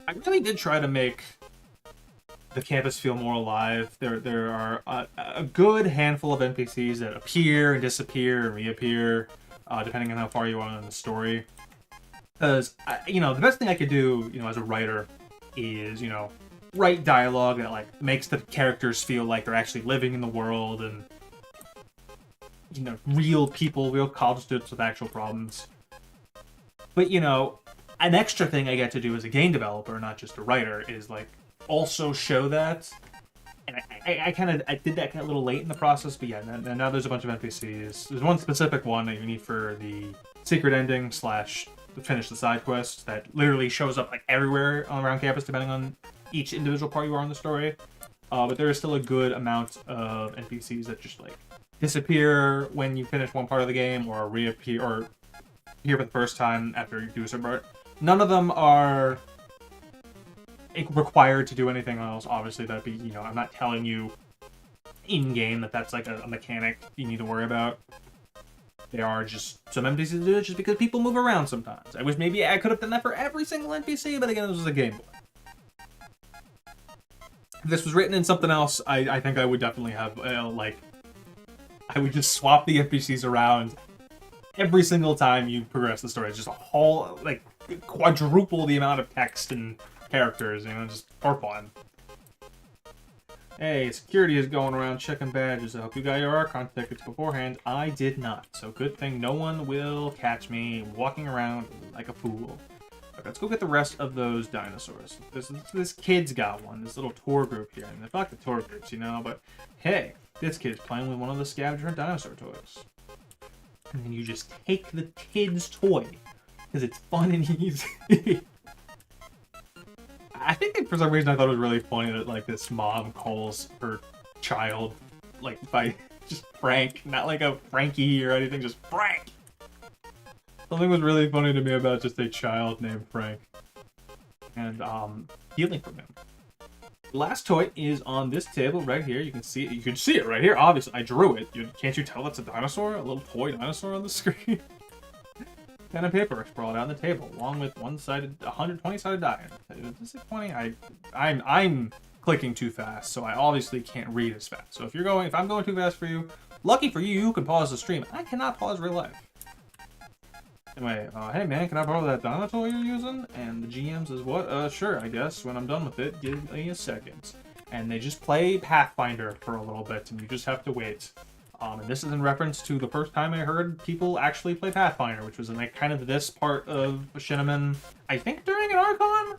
I really did try to make the campus feel more alive. There are a good handful of NPCs that appear and disappear and reappear, depending on how far you are in the story. Because, the best thing I could do, as a writer is, write dialogue that, like, makes the characters feel like they're actually living in the world and, real people, real college students with actual problems. But, an extra thing I get to do as a game developer, not just a writer, is, like, also show that. And I did that kind of a little late in the process, but yeah, now there's a bunch of NPCs. There's one specific one that you need for the secret ending / to finish the side quest that literally shows up, like, everywhere around campus, depending on each individual part you are in the story. But there is still a good amount of NPCs that just, like, disappear when you finish one part of the game, or reappear, or appear for the first time after you do a certain part. None of them are required to do anything else. Obviously, that'd be, I'm not telling you in-game that that's, like, a mechanic you need to worry about. There are just some NPCs to do it just because people move around sometimes. I wish maybe I could have done that for every single NPC, but again, this was a Game Boy. If this was written in something else, I think I would definitely have, I would just swap the NPCs around every single time you progress the story. It's just a whole, quadruple the amount of text and characters, just for fun. Hey, security is going around checking badges. I hope you got your Archon tickets beforehand. I did not, so good thing no one will catch me walking around like a fool. Okay, let's go get the rest of those dinosaurs. This kid's got one, this little tour group here. And I fuck the tour groups, but hey, this kid's playing with one of the scavenger dinosaur toys. And then you just take the kid's toy, because it's fun and easy. I think for some reason I thought it was really funny that, like, this mom calls her child, like, by just Frank, not like a Frankie or anything, just Frank. Something was really funny to me about just a child named Frank. And, healing from him. The last toy is on this table right here. You can see it. You can see it right here. Obviously, I drew it. Can't you tell that's a dinosaur? A little toy dinosaur on the screen? Pen and paper sprawled out on the table, along with 120-sided die. Is this a 20? I'm clicking too fast, so I obviously can't read as fast. So if I'm going too fast for you, lucky for you, you can pause the stream. I cannot pause real life. Anyway, hey man, can I borrow that dinosaur you're using? And the GM says, what? Sure, I guess. When I'm done with it, give me a second. And they just play Pathfinder for a little bit, and you just have to wait. And this is in reference to the first time I heard people actually play Pathfinder, which was in, like, kind of this part of Shinneman, I think during an Archon?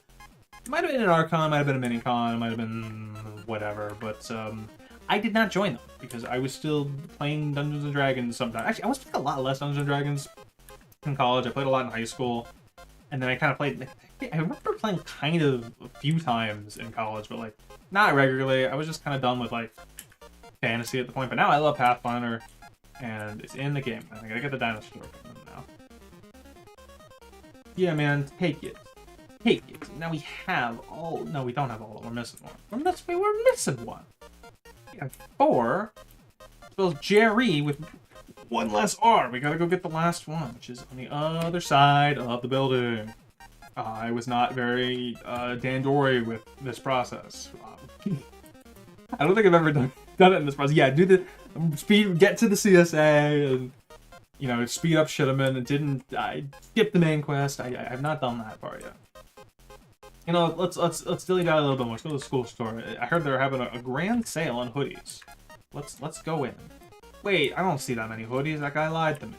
It might have been an Archon, might have been a Minicon, might have been whatever, but I did not join them, because I was still playing Dungeons & Dragons sometimes. Actually, I was playing a lot less Dungeons & Dragons in college. I played a lot in high school, and then I kind of played, I remember playing kind of a few times in college, but, like, not regularly. I was just kind of done with, like, fantasy at the point, but now I love Pathfinder, and it's in the game. I gotta get the dinosaur now. Yeah, man, take it. Take it. Now we have all... No, we don't have all. We're missing one. We're missing one. We have 4. Spells Jerry with one less R. We gotta go get the last one, which is on the other side of the building. I was not very Dandori with this process. I don't think I've ever done it in this process. Yeah, do the speed, get to the CSA, and speed up Shinneman. I skipped the main quest. I have not done that part yet. Let's dilly dally a little bit more. Let's go to the school store. I heard they're having a grand sale on hoodies. Let's go in. Wait, I don't see that many hoodies. That guy lied to me.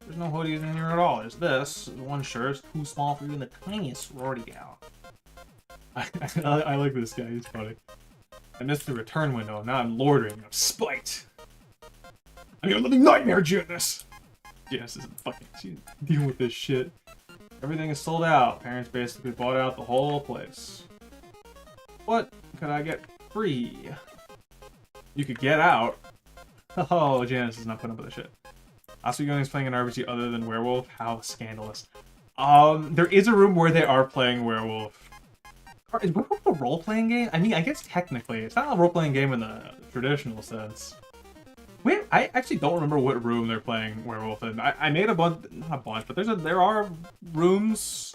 There's no hoodies in here at all. There's this one shirt. It's too small for even the tiniest sorority gal. I like this guy. He's funny. I missed the return window. Now I'm loitering of spite. I'm a living nightmare, Janice! Janice isn't fucking... She's dealing with this shit. Everything is sold out. Parents basically bought out the whole place. What could I get free? You could get out. Oh, Janice is not putting up with this shit. Oswego is playing an RPG other than Werewolf? How scandalous. There is a room where they are playing Werewolf. Is Werewolf a role-playing game? I mean, I guess technically. It's not a role-playing game in the traditional sense. Wait, I actually don't remember what room they're playing Werewolf in. I made a bunch, not a bunch, but there are rooms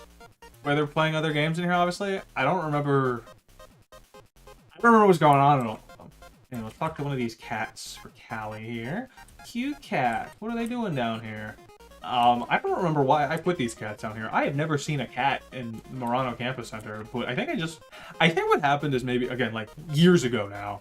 where they're playing other games in here, obviously. I don't remember what's going on at all. Anyway, let's talk to one of these cats for Callie here. Cute cat. What are they doing down here? I don't remember why I put these cats down here. I have never seen a cat in Murano Campus Center, but I think what happened is maybe, again, like, years ago now,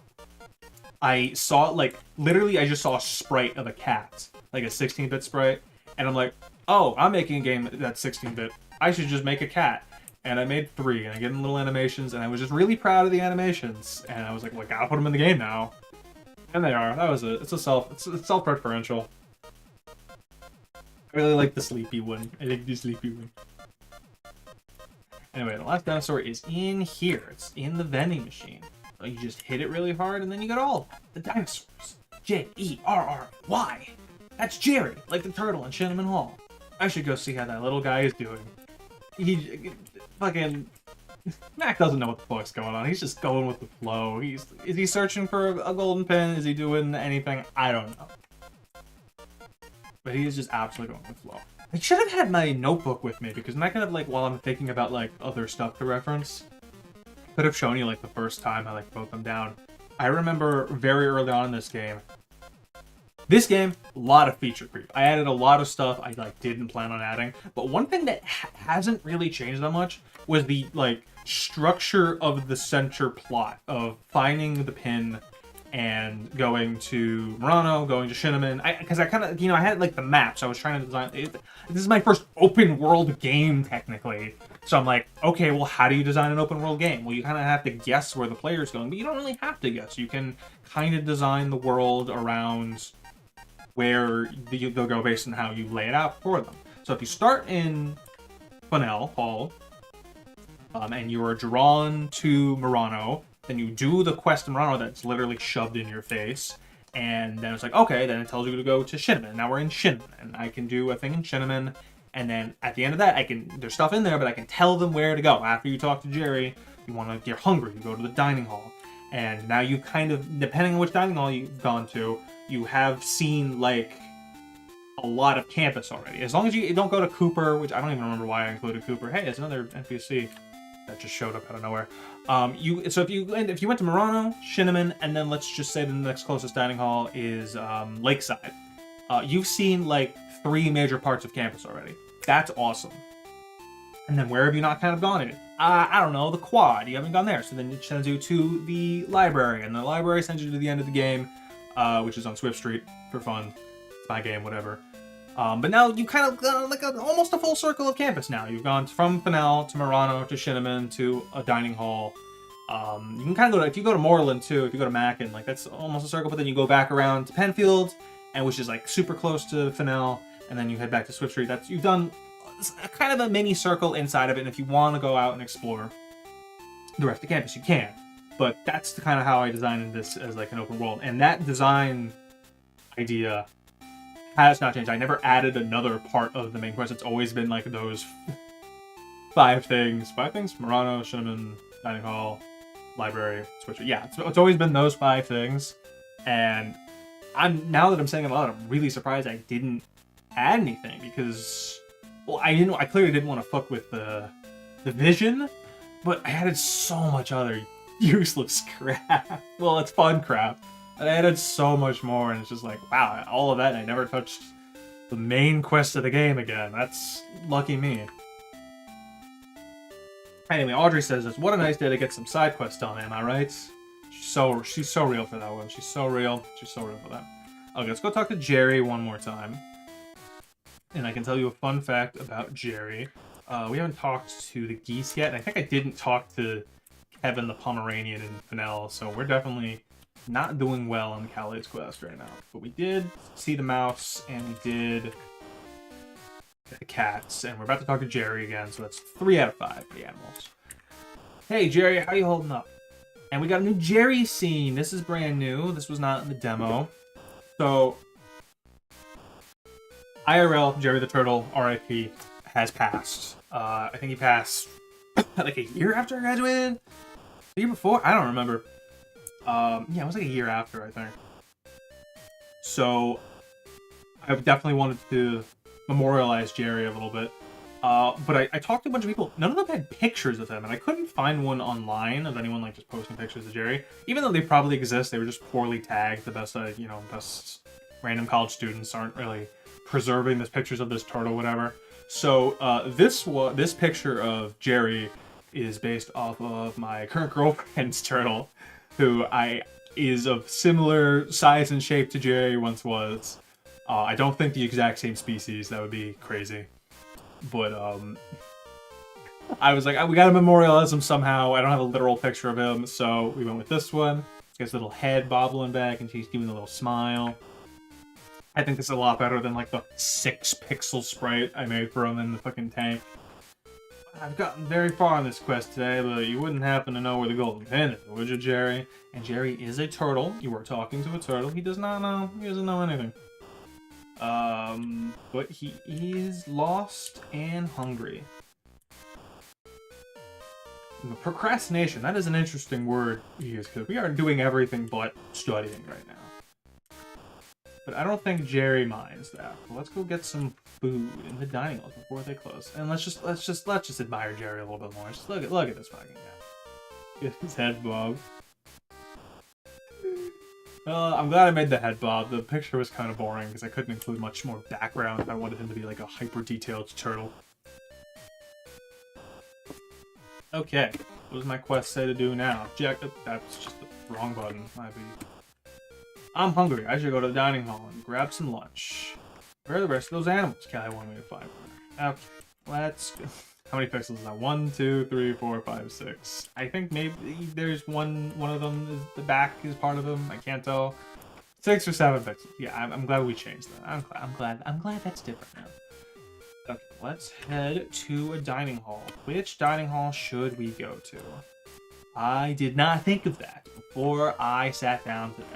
I saw, like, literally I just saw a sprite of a cat, like a 16-bit sprite, and I'm like, oh, I'm making a game that's 16-bit. I should just make a cat. And I made 3, and I gave them little animations, and I was just really proud of the animations. And I was like, well, I gotta put them in the game now. And they are. That was it. It's self-referential. I really like the sleepy one. I like the sleepy one. Anyway, the last dinosaur is in here. It's in the vending machine. So you just hit it really hard, and then you get all the dinosaurs. J-E-R-R-Y. That's Jerry, like the turtle in Cinnamon Hall. I should go see how that little guy is doing. Fucking Mac doesn't know what the fuck's going on. He's just going with the flow. Is he searching for a golden pin? Is he doing anything? I don't know. But he is just absolutely going with the flow. I should have had my notebook with me because then I could have, like, while I'm thinking about, like, other stuff to reference, could have shown you, like, the first time I, like, wrote them down. I remember very early on in this game, a lot of feature creep. I added a lot of stuff I, like, didn't plan on adding. But one thing that hasn't really changed that much was the, like, structure of the center plot of finding the pin and going to Murano, going to Cinnamon. Because I kind of, I had, like, the maps. I was trying to design... This is my first open world game, technically. So I'm like, okay, well, how do you design an open world game? Well, you kind of have to guess where the player's going, but you don't really have to guess. You can kind of design the world around where they'll go based on how you lay it out for them. So if you start in Fennel Hall, and you are drawn to Murano, then you do the quest in Murano that's literally shoved in your face, and then it's like, okay, then it tells you to go to Cinnamon. Now we're in Cinnamon, and I can do a thing in Cinnamon, and then at the end of that, there's stuff in there, but I can tell them where to go. After you talk to Jerry, you're hungry, you go to the dining hall. And now you kind of, depending on which dining hall you've gone to, you have seen, like, a lot of campus already. As long as you don't go to Cooper, which I don't even remember why I included Cooper. Hey, it's another NPC that just showed up out of nowhere. So if you went to Murano, Cinnamon, and then let's just say the next closest dining hall is Lakeside, you've seen, like, 3 major parts of campus already. That's awesome. And then where have you not kind of gone in? I don't know, the quad. You haven't gone there. So then it sends you to the library, and the library sends you to the end of the game, which is on Swift Street for fun. It's my game, whatever. But now you kind of got like almost a full circle of campus now. You've gone from Fennel to Murano to Cinnamon to a dining hall. You can kind of go to, if you go to Moreland too, if you go to Mackin, like that's almost a circle, but then you go back around to Penfield, and which is like super close to Fennel, and then you head back to Swift Street. You've done kind of a mini circle inside of it, and if you want to go out and explore the rest of the campus, you can. But that's kind of how I designed this as like an open world, and that design idea has not changed. I never added another part of the main quest. It's always been like those 5 things. 5 things? Murano, Cinnamon, dining hall, library, Swift Street. Yeah, it's always been those 5 things, and now that I'm saying it a lot, I'm really surprised I didn't add anything because, well, I clearly didn't want to fuck with the vision, but I added so much other useless crap. Well, it's fun crap. I added so much more, and it's just like, wow, all of that, and I never touched the main quest of the game again. That's lucky me. Anyway, Audrey says this, what a nice day to get some side quests done, am I right? She's so real for that one. She's so real. She's so real for that. Okay, let's go talk to Jerry one more time. And I can tell you a fun fact about Jerry. We haven't talked to the geese yet, and I think I didn't talk to Kevin the Pomeranian in Fennel, so we're definitely not doing well on Callie's quest right now. But we did see the mouse, and we did the cats, and we're about to talk to Jerry again, so that's 3 out of 5 for the animals. Hey, Jerry, how you holding up? And we got a new Jerry scene. This is brand new. This was not in the demo. So, IRL, Jerry the Turtle, RIP, has passed. I think he passed like a year after I graduated? The year before? I don't remember. Yeah, it was like a year after, I think. So, I definitely wanted to memorialize Jerry a little bit. But I talked to a bunch of people. None of them had pictures of him, and I couldn't find one online of anyone like just posting pictures of Jerry. Even though they probably exist, they were just poorly tagged. The best, best random college students aren't really preserving these pictures of this turtle, whatever. So this picture of Jerry is based off of my current girlfriend's turtle, who is of similar size and shape to Jerry once was. I don't think the exact same species. That would be crazy. But, I was like, we gotta memorialize him somehow. I don't have a literal picture of him, so we went with this one. He's got his little head bobbling back, and she's doing a little smile. I think this is a lot better than, like, the 6-pixel sprite I made for him in the fucking tank. I've gotten very far on this quest today, but you wouldn't happen to know where the golden pin is, would you, Jerry? And Jerry is a turtle. You are talking to a turtle. He does not know. He doesn't know anything. But he is lost and hungry. Procrastination, that is an interesting word to use, because we are doing everything but studying right now. But I don't think Jerry minds that. Well, let's go get some food in the dining hall before they close. And let's just admire Jerry a little bit more. Just look at this fucking guy. Get his head bob. I'm glad I made the head bob. The picture was kind of boring because I couldn't include much more background if I wanted him to be like a hyper-detailed turtle. Okay, what does my quest say to do now? That's just the wrong button. I'm hungry. I should go to the dining hall and grab some lunch. Where are the rest of those animals Callie wanted me to find? Okay, let's go. How many pixels is that? 1, 2, 3, 4, 5, 6. I think maybe there's one of them is the back is part of them. I can't tell. 6 or 7 pixels. Yeah, I'm glad we changed that. I'm glad that's different now. Okay, let's head to a dining hall. Which dining hall should we go to? I did not think of that before I sat down today.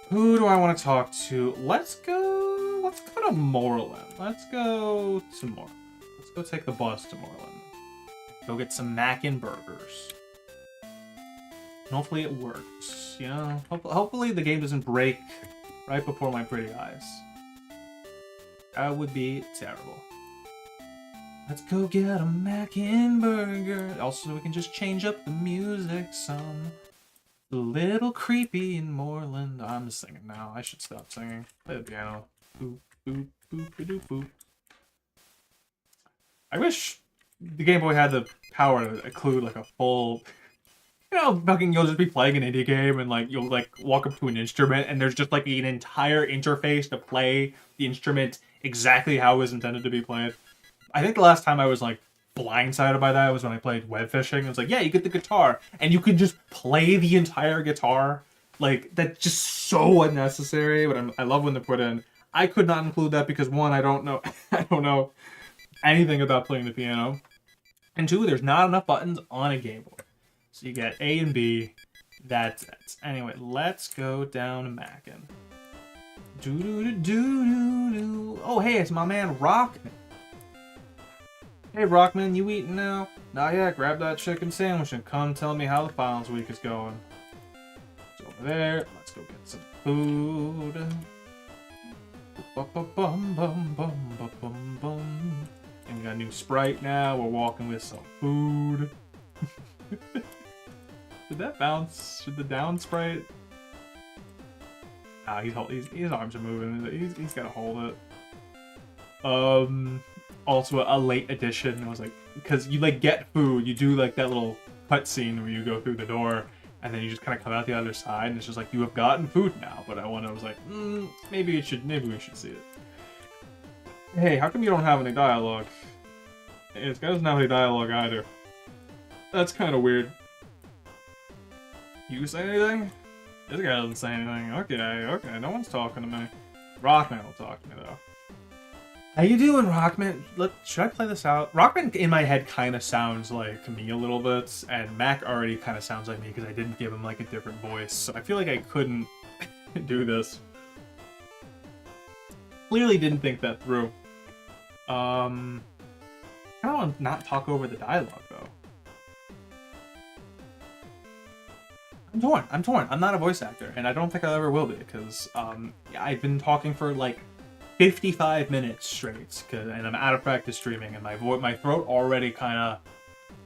Who do I want to talk to? Let's go to Moreland. Let's go to Moreland. Go take the bus to Moreland. Go get some Mackin' burgers. And hopefully it works. You know, hopefully the game doesn't break right before my pretty eyes. That would be terrible. Let's go get a Mackin' burger. Also, we can just change up the music some. A little creepy in Moreland. I'm just singing now. I should stop singing. Play the piano. Boop, boop, boop, boop, boop. I wish the Game Boy had the power to include like a full, fucking you'll just be playing an indie game and like you'll like walk up to an instrument and there's just like an entire interface to play the instrument exactly how it was intended to be played. I think the last time I was like blindsided by that was when I played web fishing. It's like, yeah, you get the guitar and you can just play the entire guitar. Like that's just so unnecessary, but I love when they put in. I could not include that because one, I don't know anything about playing the piano, and 2, there's not enough buttons on a Game Boy. So you get A and B. That's it. Anyway, let's go down to Mackin'. Oh, hey, it's my man Rockman. Hey, Rockman, you eating now? Nah, yeah, grab that chicken sandwich and come tell me how the finals week is going. It's over there. Let's go get some food. And we got a new sprite now. We're walking with some food. Did that bounce? Should the down sprite? His arms are moving. He's gotta hold it. Also a late addition was like, because you like get food, you do like that little cutscene where you go through the door and then you just kind of come out the other side and it's just like you have gotten food now. But I was like, maybe we should see it. Hey, how come you don't have any dialogue? Hey, this guy doesn't have any dialogue either. That's kind of weird. You say anything? This guy doesn't say anything. Okay, no one's talking to me. Rockman will talk to me, though. How you doing, Rockman? Should I play this out? Rockman, in my head, kind of sounds like me a little bit, and Mac already kind of sounds like me because I didn't give him, like, a different voice. So I feel like I couldn't do this. Clearly didn't think that through. I don't want to not talk over the dialogue, though. I'm torn. I'm not a voice actor, and I don't think I ever will be, because I've been talking for, like, 55 minutes straight, and I'm out of practice streaming, and my throat already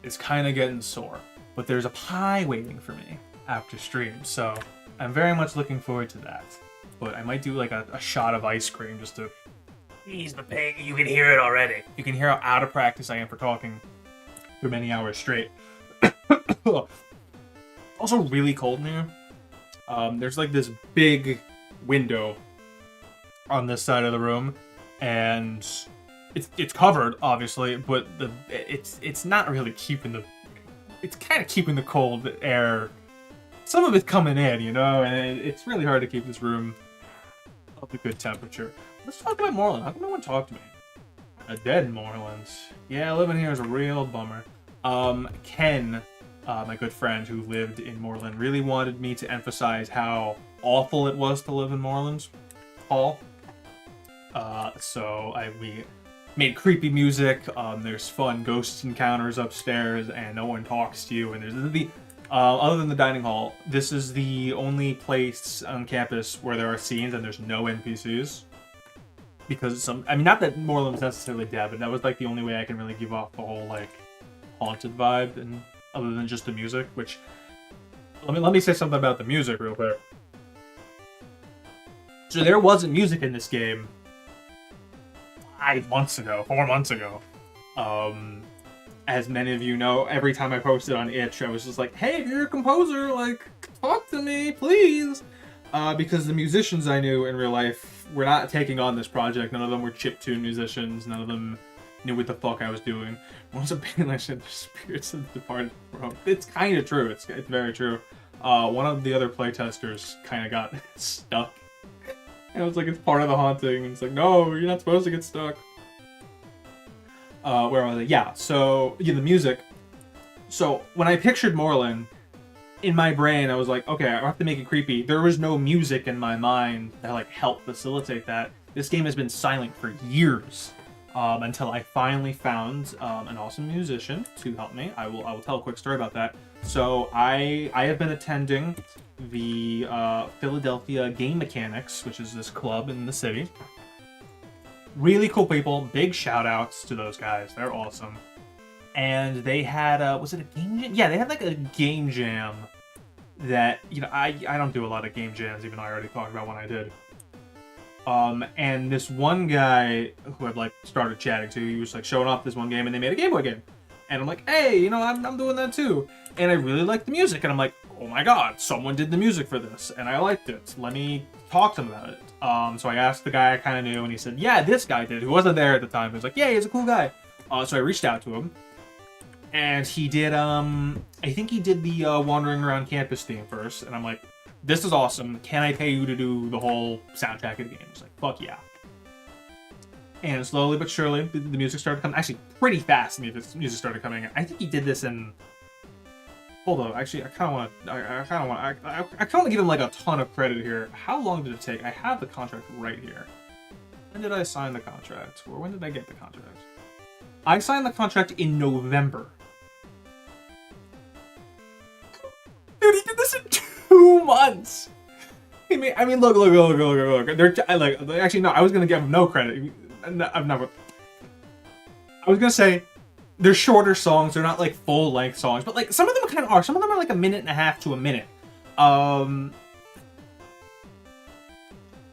is kind of getting sore. But there's a pie waiting for me after stream, so I'm very much looking forward to that. But I might do like a shot of ice cream just to ease the pain. You can hear it already. You can hear how out of practice I am for talking for many hours straight. Also really cold in here. There's like this big window on this side of the room, and it's covered obviously, but it's not really keeping it's kind of keeping the cold air, some of it's coming in, you know, and it's really hard to keep this room of a good temperature. Let's talk about Moreland. How come no one talked to me? A dead Moreland. Yeah, living here is a real bummer. Ken, my good friend who lived in Moreland, really wanted me to emphasize how awful it was to live in Moreland Hall. So we made creepy music. There's fun ghost encounters upstairs, and no one talks to you. And there's other than the dining hall, this is the only place on campus where there are scenes and there's no NPCs. Because I mean, not that Moreland was necessarily dead, but that was like the only way I can really give off the whole like haunted vibe, and other than just the music. Which let me say something about the music real quick. So there wasn't music in this game 4 months ago. As many of you know, every time I posted on Itch, I was just like, hey, if you're a composer, like, talk to me, please. Because the musicians I knew in real life were not taking on this project. None of them were chiptune musicians. None of them knew what the fuck I was doing. Once a band like the spirits of the departed from. It's kind of true. It's very true. One of the other playtesters kind of got stuck. And I was like, it's part of the haunting. And it's like, no, you're not supposed to get stuck. Where was it? Yeah, so, yeah, the music. So, when I pictured Moreland, in my brain, I was like, okay, I have to make it creepy. There was no music in my mind that, like, helped facilitate that. This game has been silent for years, until I finally found an awesome musician to help me. I will tell a quick story about that. So, I have been attending the Philadelphia Game Mechanics, which is this club in the city. Really cool people. Big shout outs to those guys. They're awesome. And they had was it a game jam? Yeah, they had like a game jam that, you know, I don't do a lot of game jams, even though I already talked about one I did. And this one guy who I'd like started chatting to, he was like showing off this one game, and they made a Game Boy game. And I'm like, hey, you know, I'm doing that too. And I really liked the music, and I'm like, oh my god, someone did the music for this, and I liked it. Let me talk to him about it. So I asked the guy I kind of knew, and he said, yeah, this guy did, who wasn't there at the time. He was like, yeah, he's a cool guy. So I reached out to him, and he did, I think he did the Wandering Around Campus theme first, and I'm like, this is awesome. Can I pay you to do the whole soundtrack of the game? He's like, fuck yeah. And slowly but surely, the music started coming. Actually, pretty fast, the music started coming in. I think he did this in... Hold on, actually, I kind of want to give him like a ton of credit here. How long did it take? I have the contract right here. When did I sign the contract? Or when did I get the contract? I signed the contract in November. Dude, he did this in 2 months. I mean, look. Actually, no, I was gonna give him no credit. I was gonna say, they're shorter songs, they're not like full-length songs, but like some of them kind of are. Some of them are like a minute and a half to a minute. Yeah,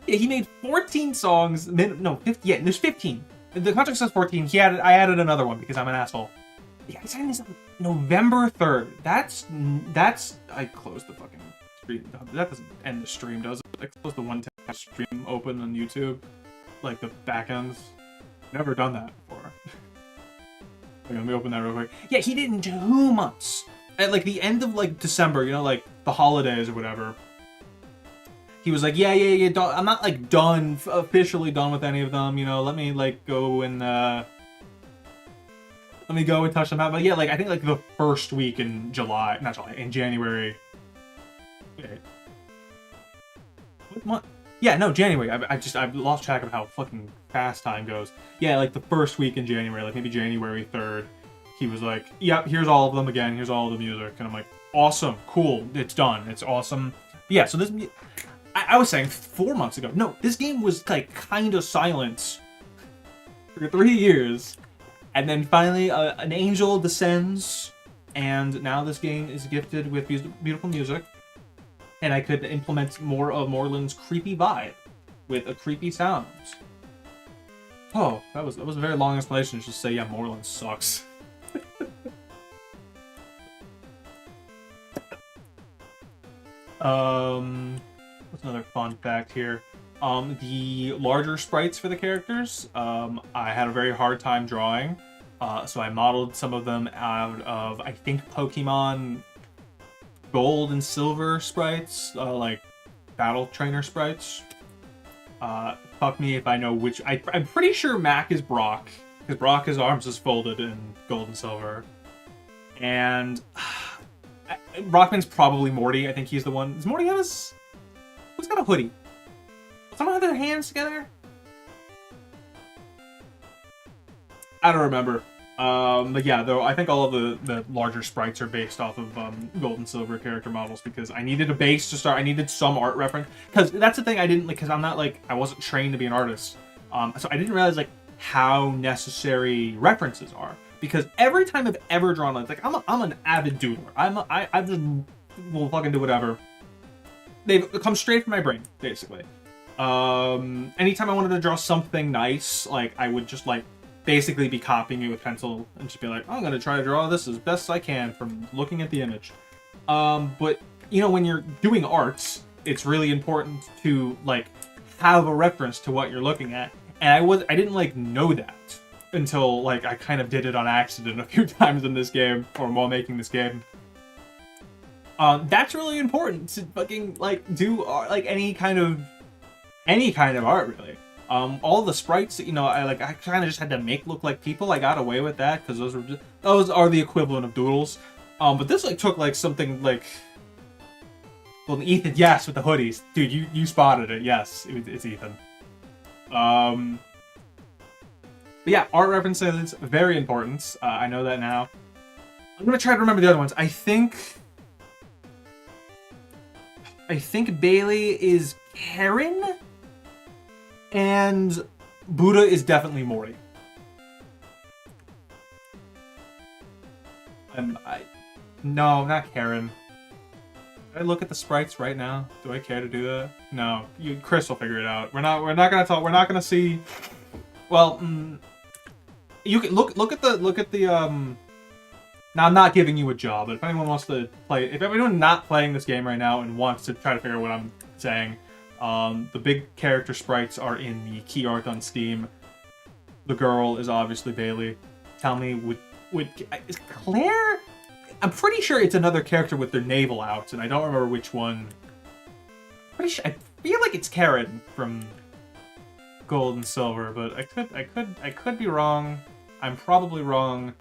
he made 14 songs. No, 50. Yeah, there's 15. The contract says 14. I added another one because I'm an asshole. Yeah, I signed this on November 3rd. That's. I closed the fucking stream. That doesn't end the stream, does it? I closed the one-time stream open on YouTube, like the back ends. Never done that before. Okay, let me open that real quick. Yeah, he did in 2 months. at like the end of like December, you know, like the holidays or whatever. He was like, yeah. I'm not like done, officially done with any of them. You know, let me like go and touch them out. But yeah, like I think like the first week in July, not July, in January. Wait, what month? Yeah, no, January. I've lost track of how fucking fast time goes. Yeah, like the first week in January, like maybe January 3rd, he was like, yep, here's all of them again. Here's all of the music, and I'm like, awesome, cool, it's done, it's awesome. But yeah, so this. I was saying 4 months ago. No, this game was like kind of silent for 3 years, and then finally an angel descends, and now this game is gifted with beautiful music, and I could implement more of Moreland's creepy vibe with a creepy sound. Oh, that was a very long explanation to just say, yeah, Moreland sucks. What's another fun fact here? The larger sprites for the characters, I had a very hard time drawing, so I modeled some of them out of, I think, Pokemon Gold and Silver sprites, like Battle Trainer sprites. Fuck me if I know which. I'm pretty sure Mac is Brock, because Brock, his arms is folded in Gold and Silver. And Rockman's probably Morty. I think he's the one. Does Morty have his... Who's got a hoodie? Someone have their hands together? I don't remember. But yeah, though I think all of the larger sprites are based off of Gold and Silver character models, because I needed a base to start. I needed some art reference, because that's the thing I didn't like, because I'm not like, I wasn't trained to be an artist. So I didn't realize like how necessary references are, because every time I've ever drawn, like I'm an avid doodler. I just will fucking do whatever. They've come straight from my brain, basically. Anytime I wanted to draw something nice, like I would just like basically be copying it with pencil and just be like, I'm gonna try to draw this as best I can from looking at the image. But you know, when you're doing arts, it's really important to like have a reference to what you're looking at. And I didn't like know that until like I kind of did it on accident a few times in this game, or while making this game. That's really important to fucking like do art, like any kind of art, really. All the sprites that, you know, I kind of just had to make look like people. I got away with that because those are the equivalent of doodles. But this like took like something like, well, Ethan, yes, with the hoodies, dude, you spotted it. Yes, it's Ethan. But yeah, art references very important. I know that now. I'm gonna try to remember the other ones. I think Bailey is Karen, and Buddha is definitely Morty. No, not Karen. Should I look at the sprites right now? Do I care to do that? No, Chris will figure it out. We're not gonna talk. We're not gonna see. Well, you can look at the. Now, I'm not giving you a job, but if anyone wants to play, if anyone not playing this game right now and wants to try to figure out what I'm saying, the big character sprites are in the key art on Steam. The girl is obviously Bailey. Tell me, is Claire? I'm pretty sure it's another character with their navel out, and I don't remember which one. I feel like it's Karen from Gold and Silver, but I could be wrong. I'm probably wrong.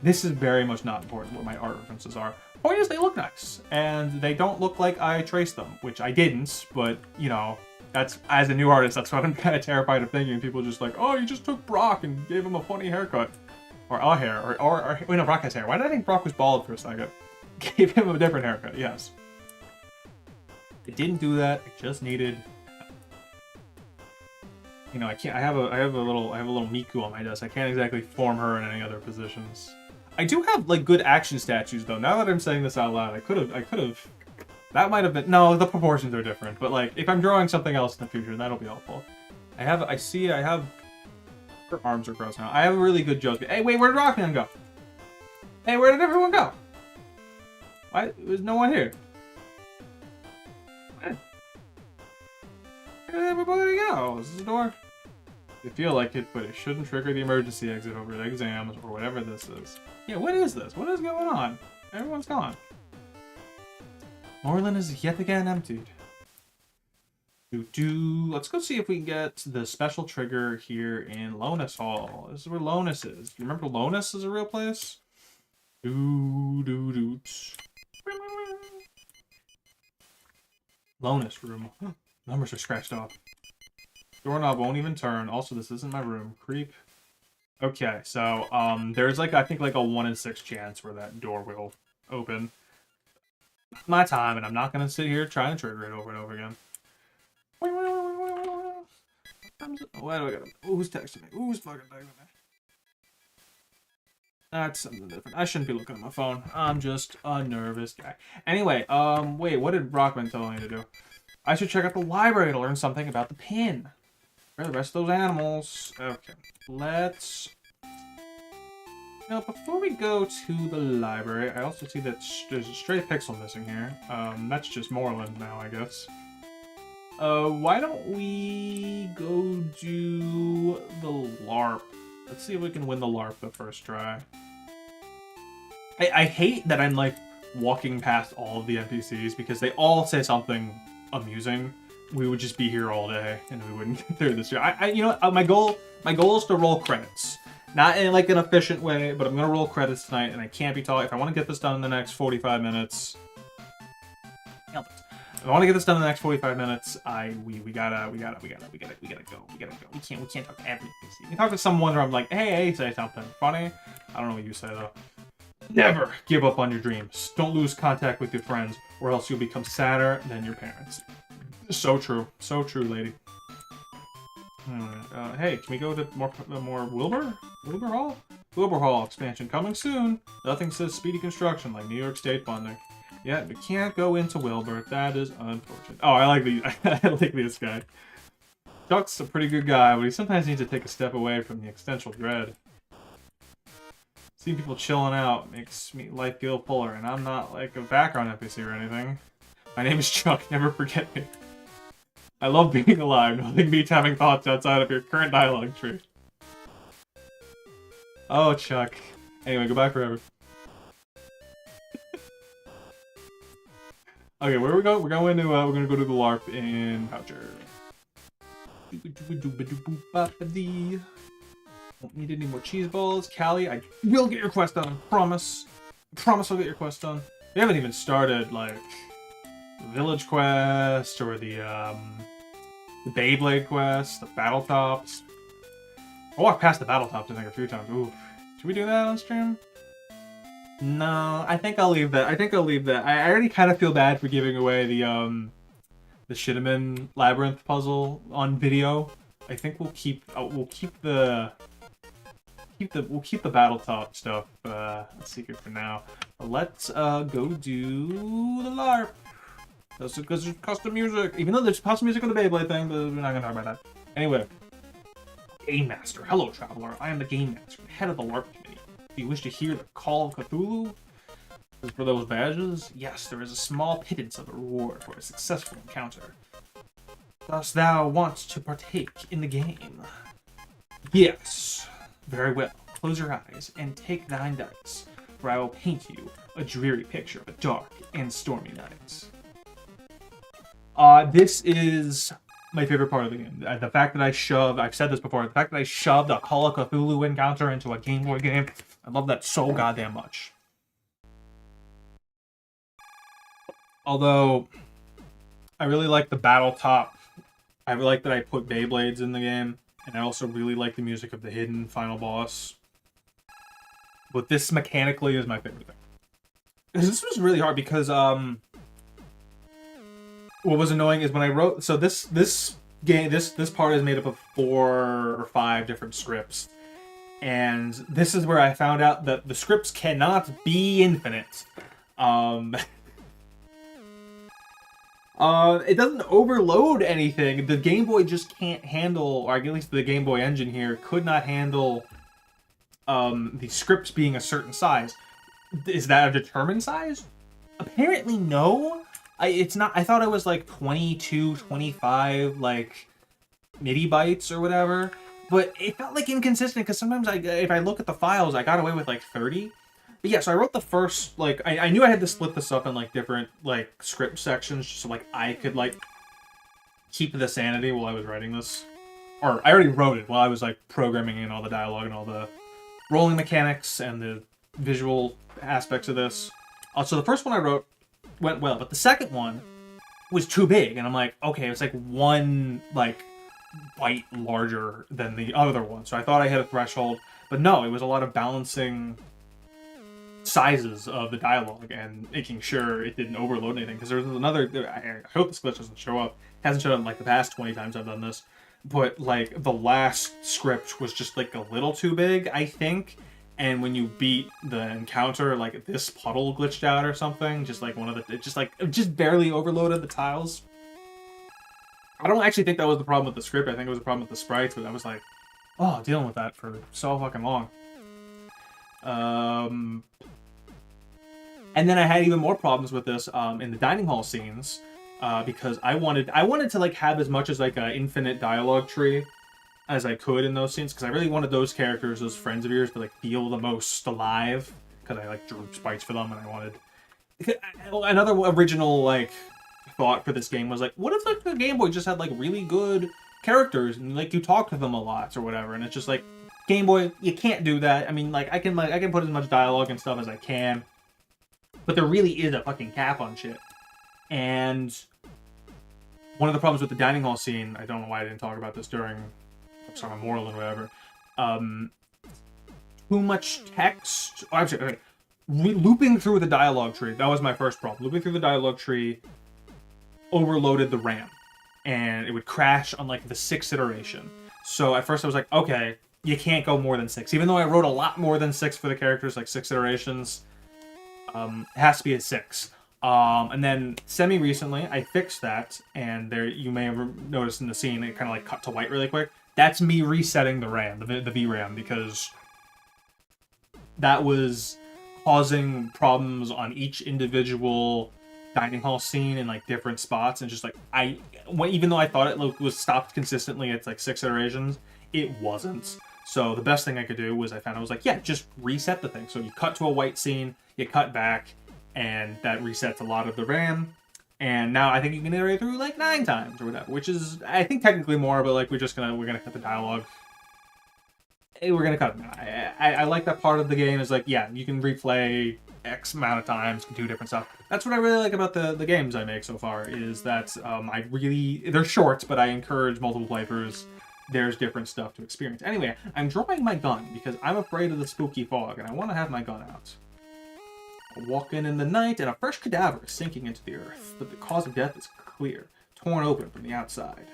This is very much not important what my art references are. Point is, they look nice, and they don't look like I traced them, which I didn't, but, you know, that's, as a new artist, that's what I'm kind of terrified of thinking. People are just like, oh, you just took Brock and gave him a funny haircut. Or a hair, or wait, no, Brock has hair. Why did I think Brock was bald for a second? Gave him a different haircut, yes. I didn't do that, I just needed... You know, I can't, I have a little Miku on my desk. I can't exactly form her in any other positions. I do have like good action statues though. Now that I'm saying this out loud, I could have. That might have been, no, the proportions are different. But like, if I'm drawing something else in the future, that'll be helpful. I have. Her arms are gross now. I have a really good joke. Hey, wait, where did Rockman go? Hey, where did everyone go? Why? There's no one here. Where did everybody go? Is this the door? I feel like it, but it shouldn't trigger the emergency exit over the exams or whatever this is. Yeah, what is this? What is going on? Everyone's gone. Moreland is yet again emptied. Let's go see if we can get the special trigger here in Lonus Hall. This is where Lonus is. Do you remember Lonus is a real place? Lonus room. Numbers are scratched off. Doorknob won't even turn. Also, this isn't my room. Creep. Okay, so there's like I think like a 1 in 6 chance where that door will open. My time, and I'm not gonna sit here trying to trigger it over and over again. Why do I gotta? Who's texting me? Who's fucking texting me? That's something different. I shouldn't be looking at my phone. I'm just a nervous guy. Anyway, wait, what did Brockman tell me to do? I should check out the library to learn something about the pin. Where are the rest of those animals? Okay, let's... Now, before we go to the library, I also see that there's a stray pixel missing here. That's just Moreland now, I guess. Why don't we go do the LARP? Let's see if we can win the LARP the first try. I hate that I'm, like, walking past all of the NPCs because they all say something amusing. We would just be here all day and we wouldn't get through this year. You know what? My goal is to roll credits. Not in, like, an efficient way, but I'm gonna roll credits tonight, and I can't be talking. If I want to get this done in the next 45 minutes... If I want to get this done in the next 45 minutes, we gotta go. We can't talk to every NPC. We can talk to someone where I'm like, hey, say something funny. I don't know what you say, though. Never give up on your dreams. Don't lose contact with your friends, or else you'll become sadder than your parents. So true. So true, lady. Hey, can we go to more Wilbur? Wilbur Hall? Wilbur Hall expansion coming soon. Nothing says speedy construction like New York State funding. Yeah, we can't go into Wilbur. That is unfortunate. Oh, I like I like this guy. Chuck's a pretty good guy, but he sometimes needs to take a step away from the existential dread. Seeing people chilling out makes me life feel fuller, and I'm not like a background NPC or anything. My name is Chuck. Never forget me. I love being alive. Nothing beats having thoughts outside of your current dialogue tree. Oh, Chuck. Anyway, goodbye forever. Okay, where are we going? We're going to we're gonna go to the LARP in Poucher. Don't need any more cheese balls. Callie, I will get your quest done. I promise. I promise I'll get your quest done. We haven't even started like the village quest or the Beyblade quest, the battle tops. I walked past the battle tops I think a few times. Ooh, should we do that on stream? No, I think I'll leave that. I already kind of feel bad for giving away the Shinaman Labyrinth puzzle on video. I think we'll keep the battle top stuff a secret for now. But let's go do the LARP. That's because there's custom music. Even though there's custom music on the Beyblade thing, but we're not gonna talk about that. Anyway, Game Master. Hello, traveler. I am the Game Master, head of the LARP committee. Do you wish to hear the Call of Cthulhu? As for those badges, yes, there is a small pittance of a reward for a successful encounter. Dost thou want to partake in the game? Yes. Very well. Close your eyes and take thine dice, for I will paint you a dreary picture of a dark and stormy night. This is my favorite part of the game. The fact that I've said this before, the fact that I shoved a Call of Cthulhu encounter into a Game Boy game, I love that so goddamn much. Although, I really like the battle top. I really like that I put Beyblades in the game, and I also really like the music of the hidden final boss. But this mechanically is my favorite thing. This was really hard because, what was annoying is when I wrote... So this part is made up of 4 or 5 different scripts. And this is where I found out that the scripts cannot be infinite. It doesn't overload anything. The Game Boy just can't handle, or at least the Game Boy engine here, could not handle the scripts being a certain size. Is that a determined size? Apparently no. It's not. I thought it was like 22, 25, like, MIDI bytes or whatever. But it felt like inconsistent because sometimes if I look at the files, I got away with like 30. But yeah, so I wrote the first, like, I knew I had to split this up in, like, different, like, script sections, just so, like, I could, like, keep the sanity while I was writing this. Or, I already wrote it while I was, like, programming in all the dialogue and all the rolling mechanics and the visual aspects of this. So the first one I wrote went well, but the second one was too big, and I'm like, okay, it's like one, like, bite larger than the other one. So I thought I hit a threshold, but no, it was a lot of balancing sizes of the dialogue and making sure it didn't overload anything. Because there's another, I hope this glitch doesn't show up. It hasn't shown up in like the past 20 times I've done this. But like the last script was just like a little too big, I think. And when you beat the encounter, like this puddle glitched out or something. Just like one of the, it just barely overloaded the tiles. I don't actually think that was the problem with the script. I think it was the problem with the sprites, but I was like, oh, dealing with that for so fucking long. And then I had even more problems with this in the dining hall scenes because I wanted to like have as much as like an infinite dialogue tree as I could in those scenes because I really wanted those characters, those friends of yours, to like feel the most alive because I like drew sprites for them and I wanted another original like thought for this game was like, what if like the Game Boy just had like really good characters and like you talk to them a lot or whatever, and it's just like Game Boy, you can't do that. I mean, like I can put as much dialogue and stuff as I can, but there really is a fucking cap on shit. And one of the problems with the dining hall scene, I don't know why I didn't talk about this during some Memorial and whatever. Too much text. Oh, I'm sorry, okay. Looping through the dialogue tree. That was my first problem. Looping through the dialogue tree overloaded the RAM, and it would crash on like the 6th iteration. So at first I was like, okay, you can't go more than 6. Even though I wrote a lot more than 6 for the characters, like 6 iterations, it has to be a 6. And then semi-recently, I fixed that, and there you may have noticed in the scene, it kind of like cut to white really quick. That's me resetting the RAM, the VRAM, because that was causing problems on each individual dining hall scene in like different spots, and just like even though I thought it was stopped consistently at like 6 iterations, it wasn't. So the best thing I could do was I was like, yeah, just reset the thing. So you cut to a white scene, you cut back, and that resets a lot of the RAM. And now I think you can iterate through like 9 times or whatever, which is I think technically more, but like we're gonna cut the dialogue. We're gonna cut it. I like that part of the game is like, yeah, you can replay X amount of times, can do different stuff. That's what I really like about the games I make so far, is that they're short, but I encourage multiple playthroughs. There's different stuff to experience. Anyway, I'm drawing my gun because I'm afraid of the spooky fog, and I want to have my gun out. I walk in the night, and a fresh cadaver is sinking into the earth, but the cause of death is clear, torn open from the outside.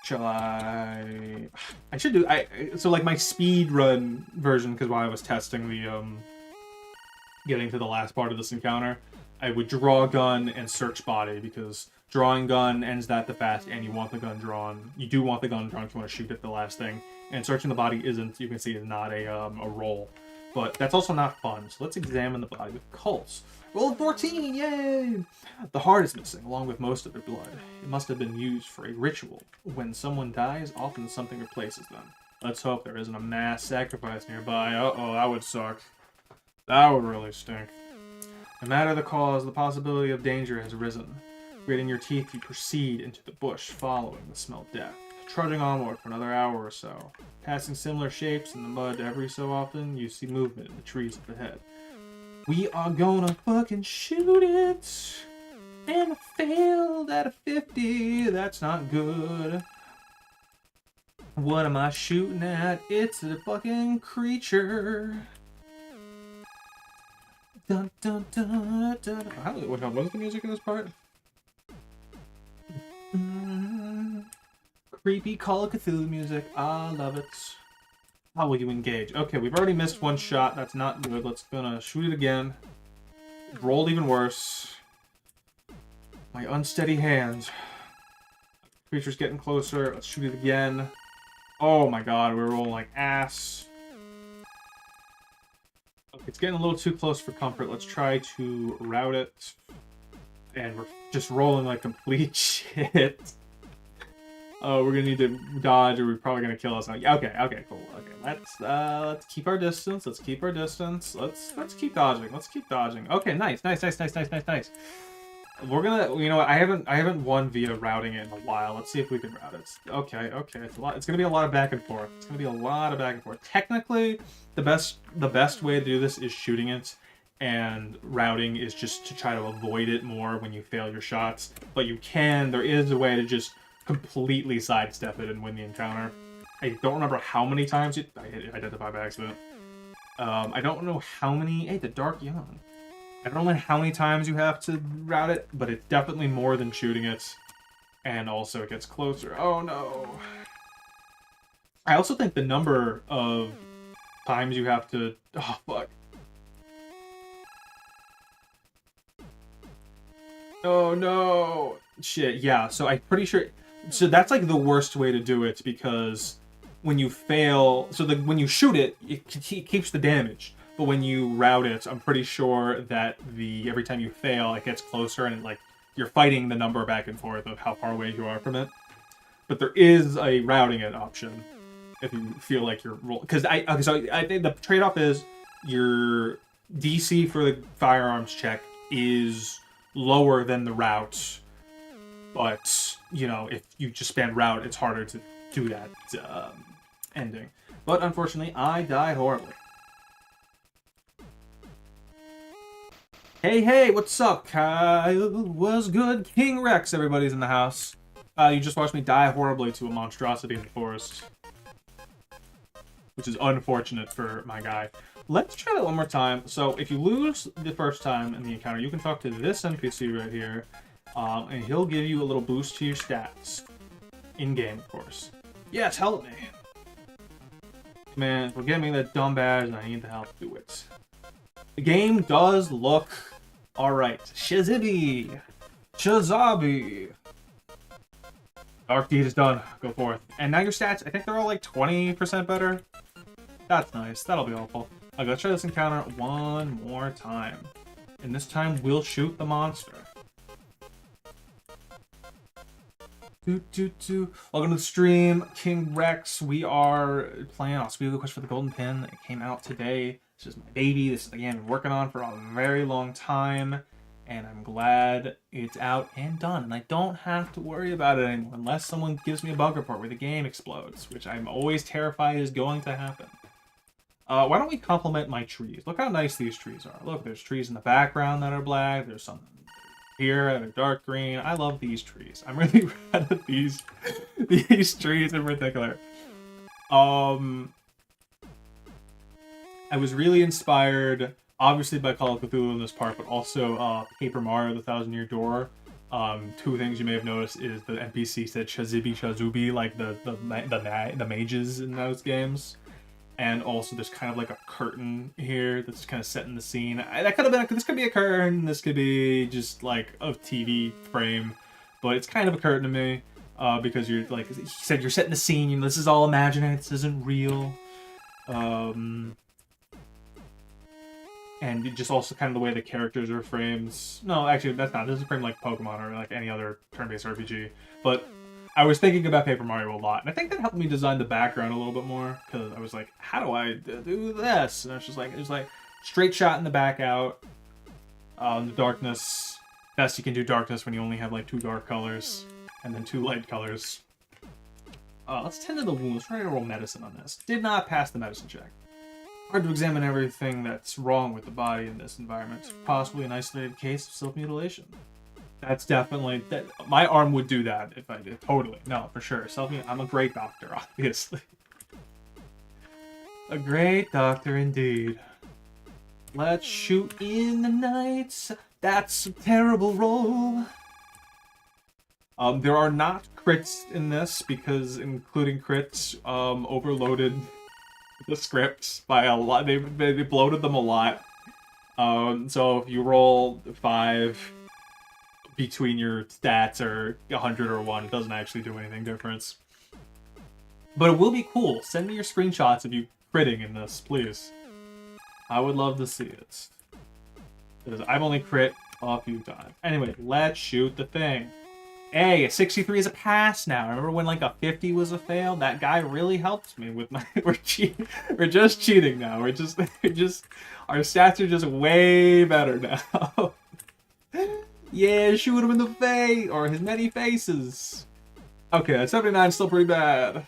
Shall I should do... So, like, my speed run version, because while I was testing the, getting to the last part of this encounter, I would draw gun and search body, because drawing gun ends that the fast, and you want the gun drawn. You do want the gun drawn if you want to shoot at the last thing. And searching the body isn't, you can see, is not a roll. But that's also not fun, so let's examine the body with Cults. Roll of 14, yay! The heart is missing, along with most of their blood. It must have been used for a ritual. When someone dies, often something replaces them. Let's hope there isn't a mass sacrifice nearby. Uh-oh, that would suck. That would really stink. No matter the cause, the possibility of danger has risen. Gritting your teeth, you proceed into the bush, following the smell of death. Trudging onward for another hour or so. Passing similar shapes in the mud every so often, you see movement in the trees up ahead. We are gonna fucking shoot it! And I failed at a 50, that's not good. What am I shooting at? It's a fucking creature. Dun dun dun dun. What was the music in this part? Creepy Call of Cthulhu music. I love it. How will you engage? Okay, we've already missed one shot. That's not good. Let's gonna shoot it again. It rolled even worse. My unsteady hands. Creature's getting closer. Let's shoot it again. Oh my god, we're rolling like ass. Okay, it's getting a little too close for comfort. Let's try to route it. And we're just rolling like complete shit. Oh, we're gonna need to dodge, or we're probably gonna kill us. Okay, cool. Okay, let's keep our distance. Let's keep our distance. Let's keep dodging. Let's keep dodging. Okay, nice. We're gonna, you know what? I haven't won via routing it in a while. Let's see if we can route it. Okay. It's a lot. It's gonna be a lot of back and forth. It's gonna be a lot of back and forth. Technically, the best way to do this is shooting it, and routing is just to try to avoid it more when you fail your shots. But there is a way to just completely sidestep it and win the encounter. I don't remember how many times I hit identify by accident. I don't know how many. Hey, the Dark Young. I don't know how many times you have to route it, but it's definitely more than shooting it. And also it gets closer. Oh no. I also think the number of times you have to... Oh, fuck. Oh no. Shit, yeah, so I'm pretty sure... So that's like the worst way to do it, because when you fail... So when you shoot it, it keeps the damage. But when you route it, I'm pretty sure that every time you fail, it gets closer, and you're fighting the number back and forth of how far away you are from it. But there is a routing it option if you feel like you're rolling. Because I think the trade-off is your DC for the firearms check is lower than the route, but if you just spam route, it's harder to do that ending. But unfortunately, I died horribly. Hey, what's up, Kyle? Was good? King Rex, everybody's in the house. You just watched me die horribly to a monstrosity in the forest. Which is unfortunate for my guy. Let's try that one more time. So, if you lose the first time in the encounter, you can talk to this NPC right here. And he'll give you a little boost to your stats. In-game, of course. Yes, help me. Man, forget me that dumb badge, and I need the help to do it. The game does look alright. Shazabi! Dark Deed is done. Go forth. And now your stats, I think they're all like 20% better. That's nice. That'll be helpful. Okay, let's try this encounter one more time. And this time we'll shoot the monster. Welcome to the stream, King Rex. We are playing Oswego Quest for the Golden Pin. It came out today. This is my baby. This is, again, been working on for a very long time. And I'm glad it's out and done. And I don't have to worry about it anymore unless someone gives me a bug report where the game explodes, which I'm always terrified is going to happen. Why don't we compliment my trees? Look how nice these trees are. Look, there's trees in the background that are black. There's some here that are dark green. I love these trees. I'm really proud of these trees in particular. I was really inspired, obviously, by Call of Cthulhu in this part, but also Paper Mario: The Thousand Year Door. Two things you may have noticed is the NPC said Shazubi, like the mages in those games. And also there's kind of like a curtain here that's kind of setting the scene. That could have been, this could be a curtain, this could be just like a TV frame, but it's kind of a curtain to me, because you're like, he said, you're setting the scene, this is all imaginary, this isn't real. And just also kind of the way the characters are framed. No, actually, that's not. This is framed like Pokemon or like any other turn-based RPG. But I was thinking about Paper Mario a lot, and I think that helped me design the background a little bit more, because I was like, how do I do this? And it's just like, straight shot in the back out. The darkness, best you can do darkness when you only have like 2 dark colors, and then 2 light colors. Let's tend to the wound. Let's try to roll medicine on this. Did not pass the medicine check. Hard to examine everything that's wrong with the body in this environment. Possibly an isolated case of self-mutilation. That's definitely... my arm would do that if I did. Totally. No, for sure. I'm a great doctor, obviously. A great doctor indeed. Let's shoot in the night. That's a terrible roll. There are not crits in this, because including crits overloaded the scripts by a lot. They bloated them a lot. So if you roll 5 between your stats or 100 or 1, it doesn't actually do anything different. But it will be cool. Send me your screenshots of you critting in this, please. I would love to see it. Because I've only crit a few times. Anyway, let's shoot the thing. Hey, a 63 is a pass now. Remember when like a 50 was a fail? That guy really helped me with my. We're just cheating now. Our stats are just way better now. Yeah, shoot him in the face or his many faces. Okay, that 79 is still pretty bad.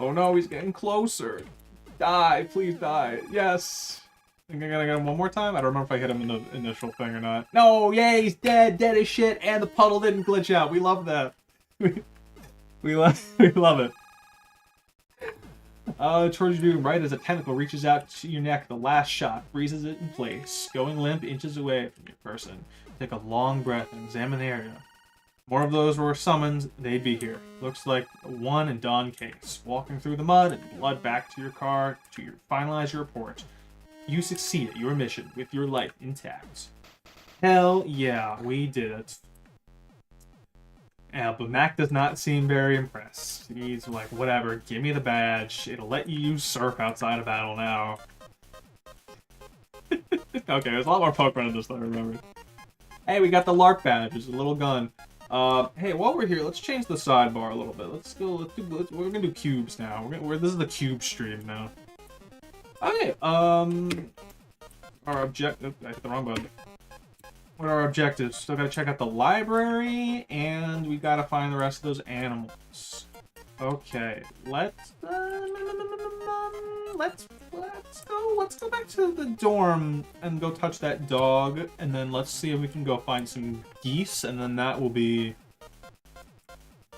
Oh no, he's getting closer. Die, please die. Yes. Think I'm gonna get him one more time? I don't remember if I hit him in the initial thing or not. No, yay, he's dead as shit, and the puddle didn't glitch out. We love that. we love it. Towards you, right as a tentacle reaches out to your neck, the last shot freezes it in place, going limp inches away from your person. Take a long breath and examine the area. More of those were summoned, they'd be here. Looks like one in Dawn case. Walking through the mud and blood back to your car to finalize your report. You succeed at your mission with your life intact. Hell yeah, we did it. Yeah, but Mac does not seem very impressed. He's like, whatever, give me the badge. It'll let you use surf outside of battle now. Okay, there's a lot more Pokemon in this than I remember. Hey, we got the Lark badge. It's a little gun. Hey, while we're here, let's change the sidebar a little bit. We're gonna do cubes now. This is the cube stream now. Okay, our objective, I hit the wrong button. What are our objectives? Still gotta check out the library, and we gotta find the rest of those animals. Okay, let's go back to the dorm and go touch that dog, and then let's see if we can go find some geese, and then that will be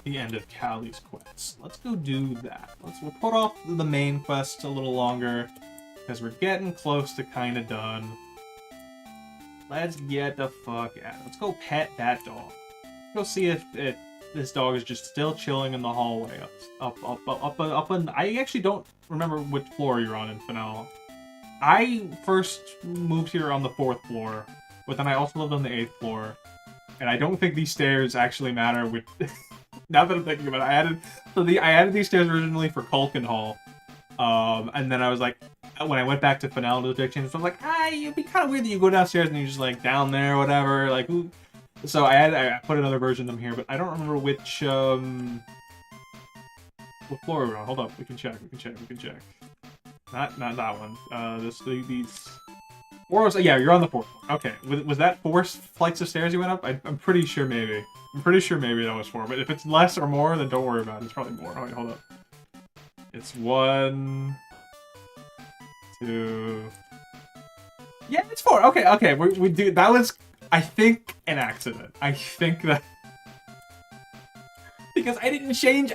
the end of Callie's quest. Let's go do that. We'll put off the main quest a little longer, because we're getting close to kind of done. Let's get the fuck out. Let's go pet that dog. Go see if this dog is just still chilling in the hallway up. And I actually don't remember which floor you're on in Finale. I first moved here on the 4th floor, but then I also lived on the 8th floor, and I don't think these stairs actually matter. With now that I'm thinking about it, I added these stairs originally for Culkin Hall, and then I was like, when I went back to Finale to take changes, I was like, it'd be kind of weird that you go downstairs and you're just like down there or whatever. Like, so I put another version of them here, but I don't remember which what floor we're on. Hold up, we can check. Not that one. These. Yeah, you're on the 4th. Okay, was that 4 flights of stairs you went up? I'm pretty sure maybe. I'm pretty sure maybe that was 4. But if it's less or more, then don't worry about it. It's probably more. Oh, wait, hold up. It's 1, 2. Yeah, it's 4. Okay. We do. That was, I think, an accident. I think that. Because I didn't change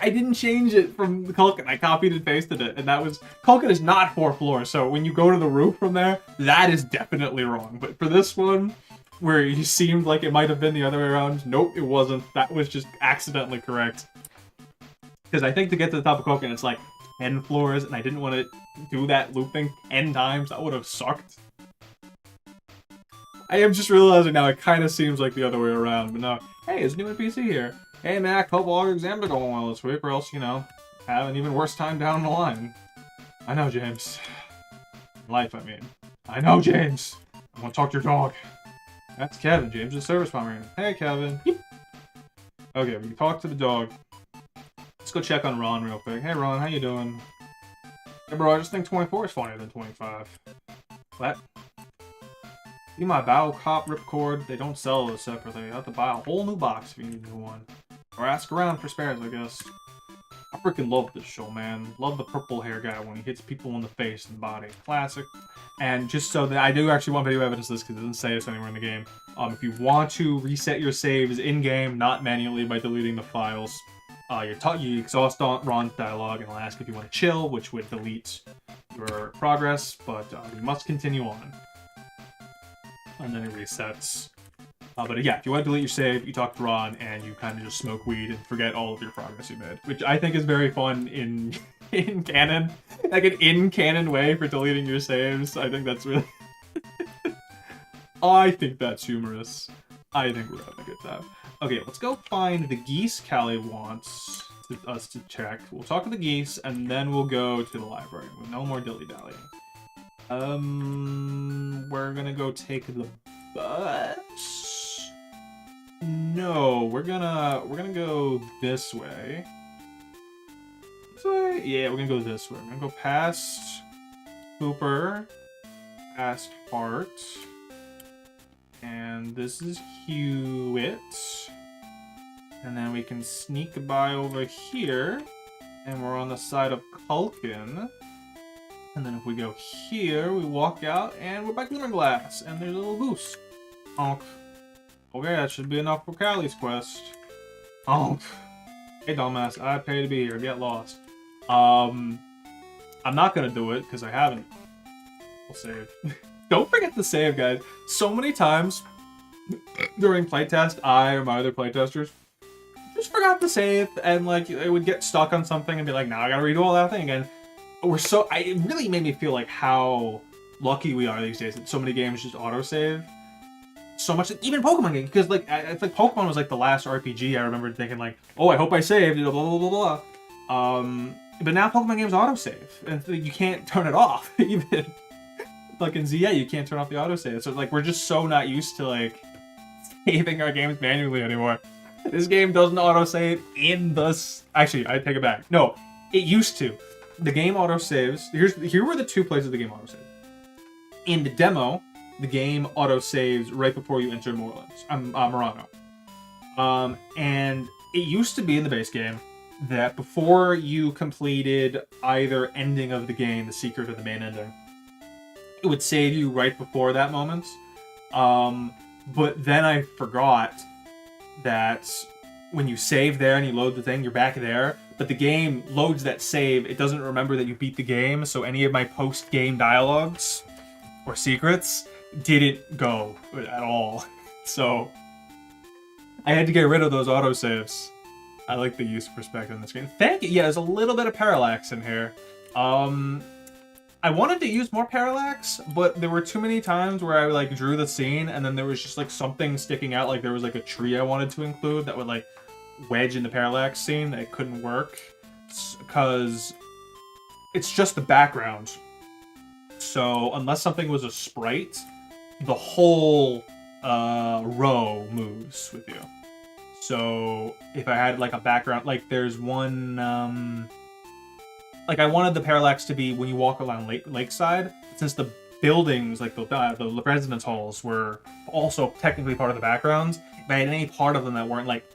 it from the Culkin. I copied and pasted it, and that was... Culkin is not 4 floors, so when you go to the roof from there, that is definitely wrong. But for this one, where it seemed like it might have been the other way around, nope, it wasn't. That was just accidentally correct. Because I think to get to the top of Culkin, it's like 10 floors, and I didn't want to do that looping 10 times. That would have sucked. I am just realizing now it kind of seems like the other way around, but no. Hey, there's a new NPC here. Hey, Mac, hope all your exams are going well this week, or else, have an even worse time down the line. I know, James. Life, I mean. I know, James. I want to talk to your dog. That's Kevin, James' service farmer. Hey, Kevin. Yep. Okay, we can talk to the dog. Let's go check on Ron real quick. Hey, Ron, how you doing? Hey, bro, I just think 24 is funnier than 25. What? See my Battle Cop ripcord? They don't sell those separately. You have to buy a whole new box if you need a new one. Or ask around for spares, I guess. I freaking love this show, man. Love the purple hair guy when he hits people in the face and body. Classic. And just so that I do actually want video evidence of this because it doesn't say this anywhere in the game. If you want to reset your saves in-game, not manually by deleting the files, you exhaust Ron's dialogue and it'll ask if you want to chill, which would delete your progress, but you must continue on. And then it resets. But yeah, if you want to delete your save, you talk to Ron, and you kind of just smoke weed and forget all of your progress you made. Which I think is very fun in canon. Like an in-canon way for deleting your saves. I think that's really... I think that's humorous. I think we're having a good time. Okay, let's go find the geese Callie wants us to check. We'll talk to the geese, and then we'll go to the library. With no more dilly-dallying. We're gonna go take the bus. No, we're gonna go this way. This way? Yeah, we're gonna go this way. We're gonna go past Cooper, past Hart, and this is Hewitt. And then we can sneak by over here, and we're on the side of Culkin. And then if we go here, we walk out, and we're by Glimmerglass, and there's a little goose. Honk. Okay, that should be enough for Callie's quest. Honk. Hey, dumbass, I pay to be here. Get lost. I'm not gonna do it, because I haven't. I'll save. Don't forget to save, guys. So many times during playtest, I or my other playtesters just forgot to save, and like I would get stuck on something and be like, "Now I gotta redo all that thing again." It really made me feel like how lucky we are these days that so many games just autosave. So much, even Pokemon games, because like it's like Pokemon was like the last RPG I remember thinking like, "Oh, I hope I saved," blah blah blah blah blah. But now Pokemon games autosave, and you can't turn it off even. Like in ZA, you can't turn off the autosave. So like we're just so not used to like saving our games manually anymore. This game doesn't autosave in the... Actually, I take it back. No, it used to. The game autosaves. Here were the two places the game autosaved. In the demo, the game autosaves right before you enter Murano. And it used to be in the base game that before you completed either ending of the game, the secret or the main ending, it would save you right before that moment. But then I forgot that when you save there and you load the thing, you're back there, but the game loads that save. It doesn't remember that you beat the game, so any of my post-game dialogues or secrets didn't go at all. So I had to get rid of those autosaves. I like the use of perspective in this game. Thank you. Yeah, there's a little bit of parallax in here. I wanted to use more parallax, but there were too many times where I like drew the scene and then there was just like something sticking out, like there was like a tree I wanted to include that would like wedge in the parallax scene that it couldn't work because it's just the background. So unless something was a sprite, the whole row moves with you. So if I had like a background, like there's one like I wanted the parallax to be when you walk along lakeside, since the buildings, like the residence halls, were also technically part of the backgrounds. If I had any part of them that weren't like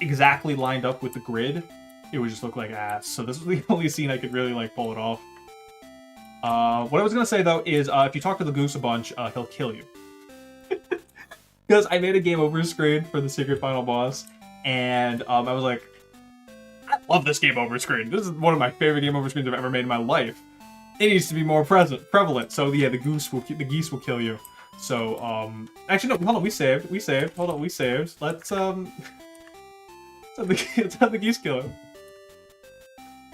exactly lined up with the grid, it would just look like ass. So this was the only scene I could really like pull it off. What I was gonna say though is if you talk to the goose a bunch, he'll kill you. Because I made a game over screen for the secret final boss, and I was like, I love this game over screen. This is one of my favorite game over screens I've ever made in my life. It needs to be more prevalent. So yeah, the geese will kill you. So actually no, hold on, we saved. Hold on, we saved. Let's have the geese kill him.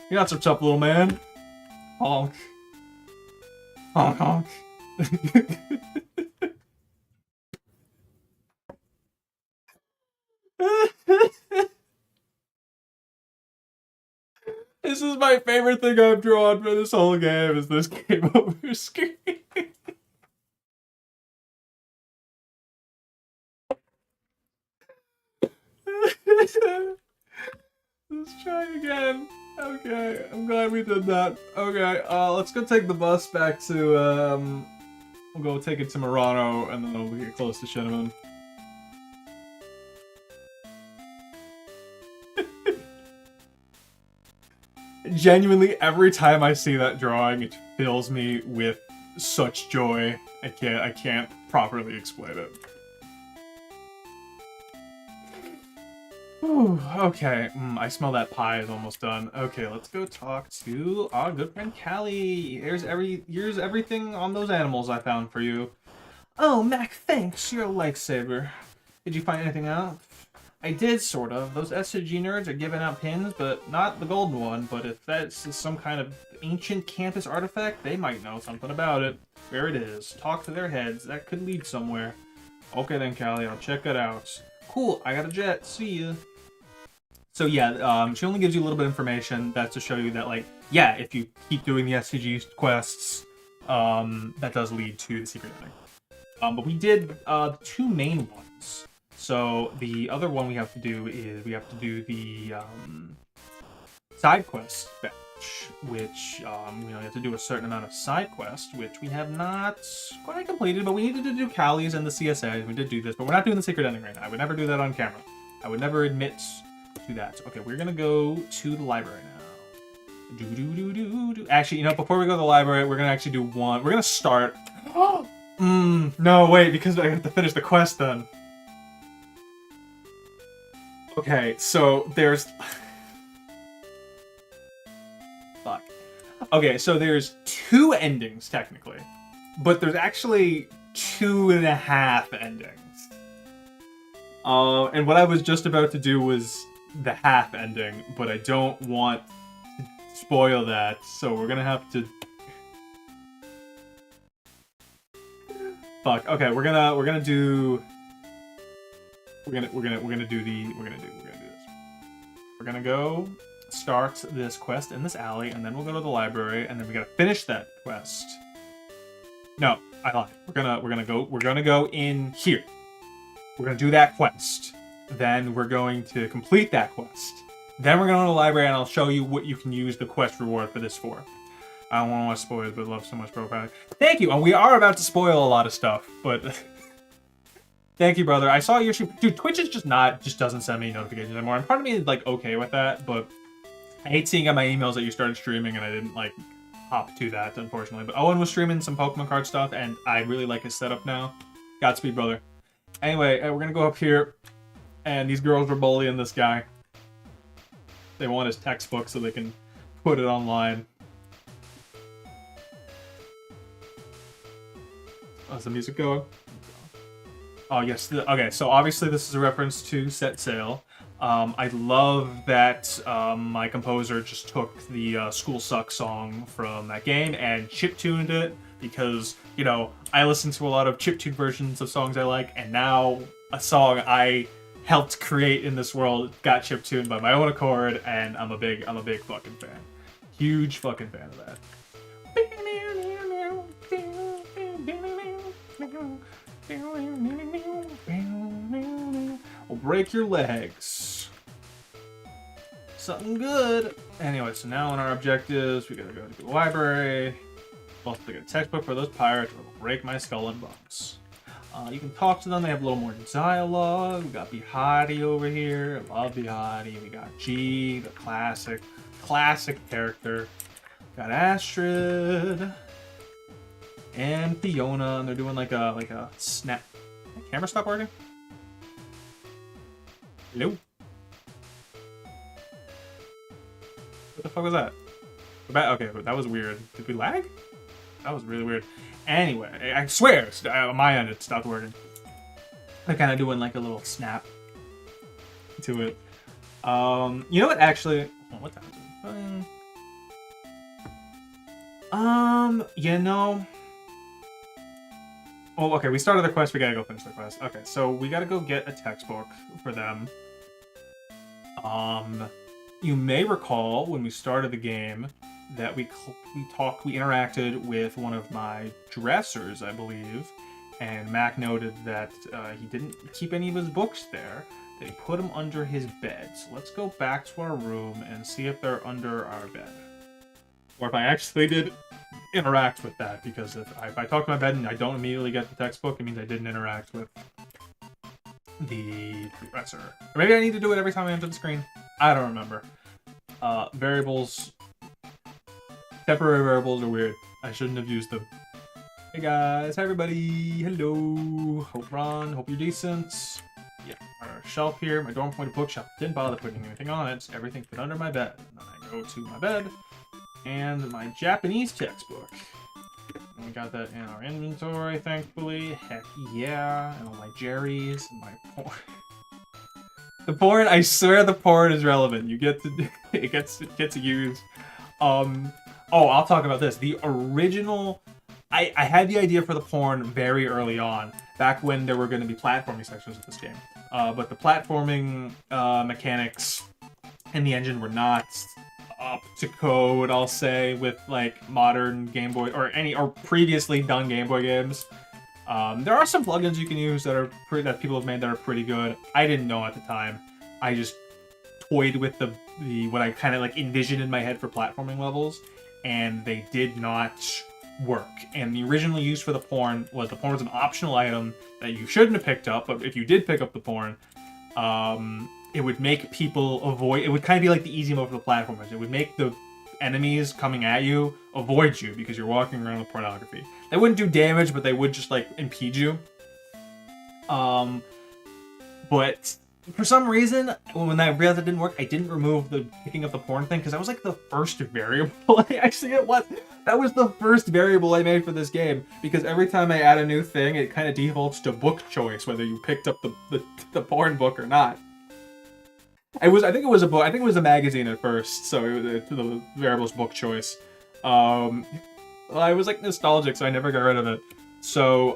You're not so tough, little man. Honk. Honk honk. This is my favorite thing I've drawn for this whole game, is this game over screen. Let's try again. Okay, I'm glad we did that. Okay, let's go take the bus back to, we'll go take it to Murano, and then we'll get close to Shinneman. Genuinely, every time I see that drawing, it fills me with such joy. I can't properly explain it. Whew, okay, I smell that pie is almost done. Okay, let's go talk to our good friend Callie. Here's everything on those animals I found for you. Oh, Mac, thanks. You're a lifesaver. Did you find anything out? I did, sort of. Those SCG nerds are giving out pins, but not the golden one. But if that's some kind of ancient campus artifact, they might know something about it. Where it is. Talk to their heads. That could lead somewhere. Okay then, Callie. I'll check it out. Cool. I got a jet. See ya. So yeah, she only gives you a little bit of information. That's to show you that, like, yeah, if you keep doing the SCG quests, that does lead to the secret ending. But we did two main ones. So the other one we have to do is we have to do the side quest batch, which you know, you have to do a certain amount of side quests, which we have not quite completed, but we needed to do Callie's and the CSA. We did do this, but we're not doing the secret ending right now. I would never do that on camera. I would never admit to that. Okay, we're gonna go to the library now. Actually, you know, before we go to the library, we're gonna actually do one. We're gonna start. No, wait, because I have to finish the quest then. Okay, so there's. Fuck. Okay, so there's 2 endings technically, but there's actually 2.5 endings. And what I was just about to do was the half ending, but I don't want to spoil that, so we're gonna have to. Fuck. Okay, we're gonna do this. We're gonna go start this quest in this alley, and then we'll go to the library, and then we gotta finish that quest. No, I lied. We're gonna go in here. We're gonna do that quest. Then we're going to complete that quest. Then we're going to the library, and I'll show you what you can use the quest reward for this for. I don't want to spoil it, but love so much, bro. Thank you. And we are about to spoil a lot of stuff, but thank you, brother. I saw your stream. Dude, Twitch is just doesn't send me notifications anymore. And part of me is like okay with that, but I hate seeing on my emails that you started streaming, and I didn't like hop to that, unfortunately. But Owen was streaming some Pokemon card stuff, and I really like his setup now. Godspeed, brother. Anyway, we're gonna go up here, and these girls were bullying this guy. They want his textbook so they can put it online. How's the music going? Oh, yes. Okay, so obviously this is a reference to Set Sail. I love that my composer just took the School Sucks song from that game and chiptuned it because, you know, I listen to a lot of chiptune versions of songs I like, and now a song I helped create in this world got chiptuned by my own accord, and I'm a big fucking fan. Huge fucking fan of that. Will break your legs. Something good. Anyway, so now in our objectives, we gotta go to the library. Also to get a textbook for those pirates, or it'll break my skull and bones. You can talk to them. They have a little more dialogue. We got Bihati over here. I love Bihati. We got G, the classic character. Got Astrid and Fiona, and they're doing like a snap. My camera stop working? Hello? What the fuck was that? Okay, but that was weird. Did we lag? That was really weird. Anyway, I swear, on my end it stopped working. They're kind of doing like a little snap to it. You know what? Actually, what time is it? You know. Oh, okay. We started the quest. We gotta go finish the quest. Okay, so we gotta go get a textbook for them. You may recall when we started the game that we interacted with one of my dressers, I believe, and Mac noted that he didn't keep any of his books there. That he put them under his bed. So let's go back to our room and see if they're under our bed, or if I actually did interact with that. Because if I talk to my bed and I don't immediately get the textbook, it means I didn't interact with the dresser. Or maybe I need to do it every time I enter the screen. I don't remember. Variables. Temporary variables are weird. I shouldn't have used them. Hey guys, hi everybody, hello. Hope Ron, hope you're decent. Yeah, our shelf here, my dorm point bookshelf. Didn't bother putting anything on it. Everything fit under my bed. And then I go to my bed and my Japanese textbook. And we got that in our inventory, thankfully. Heck yeah. And all my Jerry's and my porn. The porn, I swear the porn is relevant. You get to, it gets used. Oh, I'll talk about this. The original, I had the idea for the porn very early on, back when there were going to be platforming sections of this game. But the platforming mechanics in the engine were not up to code, I'll say, with like modern Game Boy or previously done Game Boy games. There are some plugins you can use that people have made that are pretty good. I didn't know at the time. I just toyed with the what I kind of like envisioned in my head for platforming levels, and they did not work. And the original use for the porn was an optional item that you shouldn't have picked up, but if you did pick up the porn, it would make people avoid. It would kind of be like the easy mode for the platformers. It would make the enemies coming at you avoid you because you're walking around with pornography. They wouldn't do damage, but they would just like impede you. But for some reason, when I realized it didn't work, I didn't remove the picking up the porn thing because that was like the first variable that was the first variable I made for this game, because every time I add a new thing, it kind of defaults to book choice, whether you picked up the porn book or not. I think it was a book. I think it was a magazine at first, so the variable's book choice. Well, I was like nostalgic, so I never got rid of it. So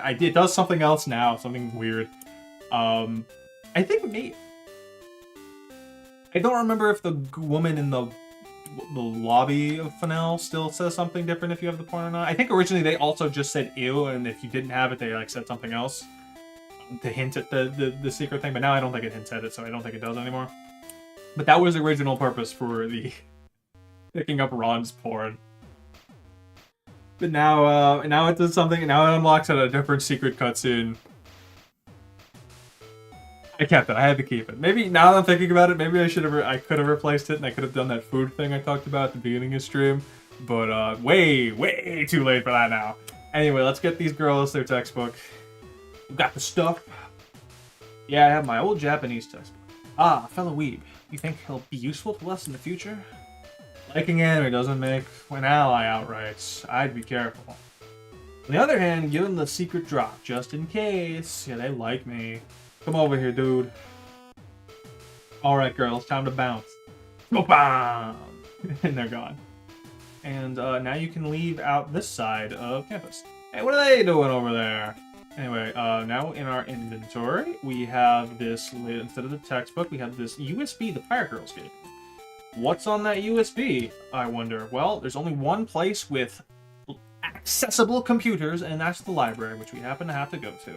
it does something else now, something weird. I think I don't remember if the woman in the lobby of Fennel still says something different if you have the porn or not. I think originally they also just said ew, and if you didn't have it, they like said something else to hint at the secret thing. But now I don't think it hints at it, so I don't think it does anymore. But that was the original purpose for the picking up Ron's porn. But now it does something. Now it unlocks at a different secret cutscene. I kept it. I had to keep it. Maybe now that I'm thinking about it, maybe I could have replaced it, and I could have done that food thing I talked about at the beginning of stream. But way too late for that now. Anyway, let's get these girls their textbook. We got the stuff. Yeah, I have my old Japanese textbook. Ah, fellow weeb, you think he'll be useful to us in the future? Liking anime doesn't make an ally outright. I'd be careful. On the other hand, give him the secret drop, just in case. Yeah, they like me. Come over here, dude. Alright, girls, time to bounce. Go bam! And they're gone. And now you can leave out this side of campus. Hey, what are they doing over there? Anyway, now in our inventory, we have this, instead of the textbook, we have this USB the Pirate Girls gave. What's on that USB, I wonder? Well, there's only one place with accessible computers, and that's the library, which we happen to have to go to.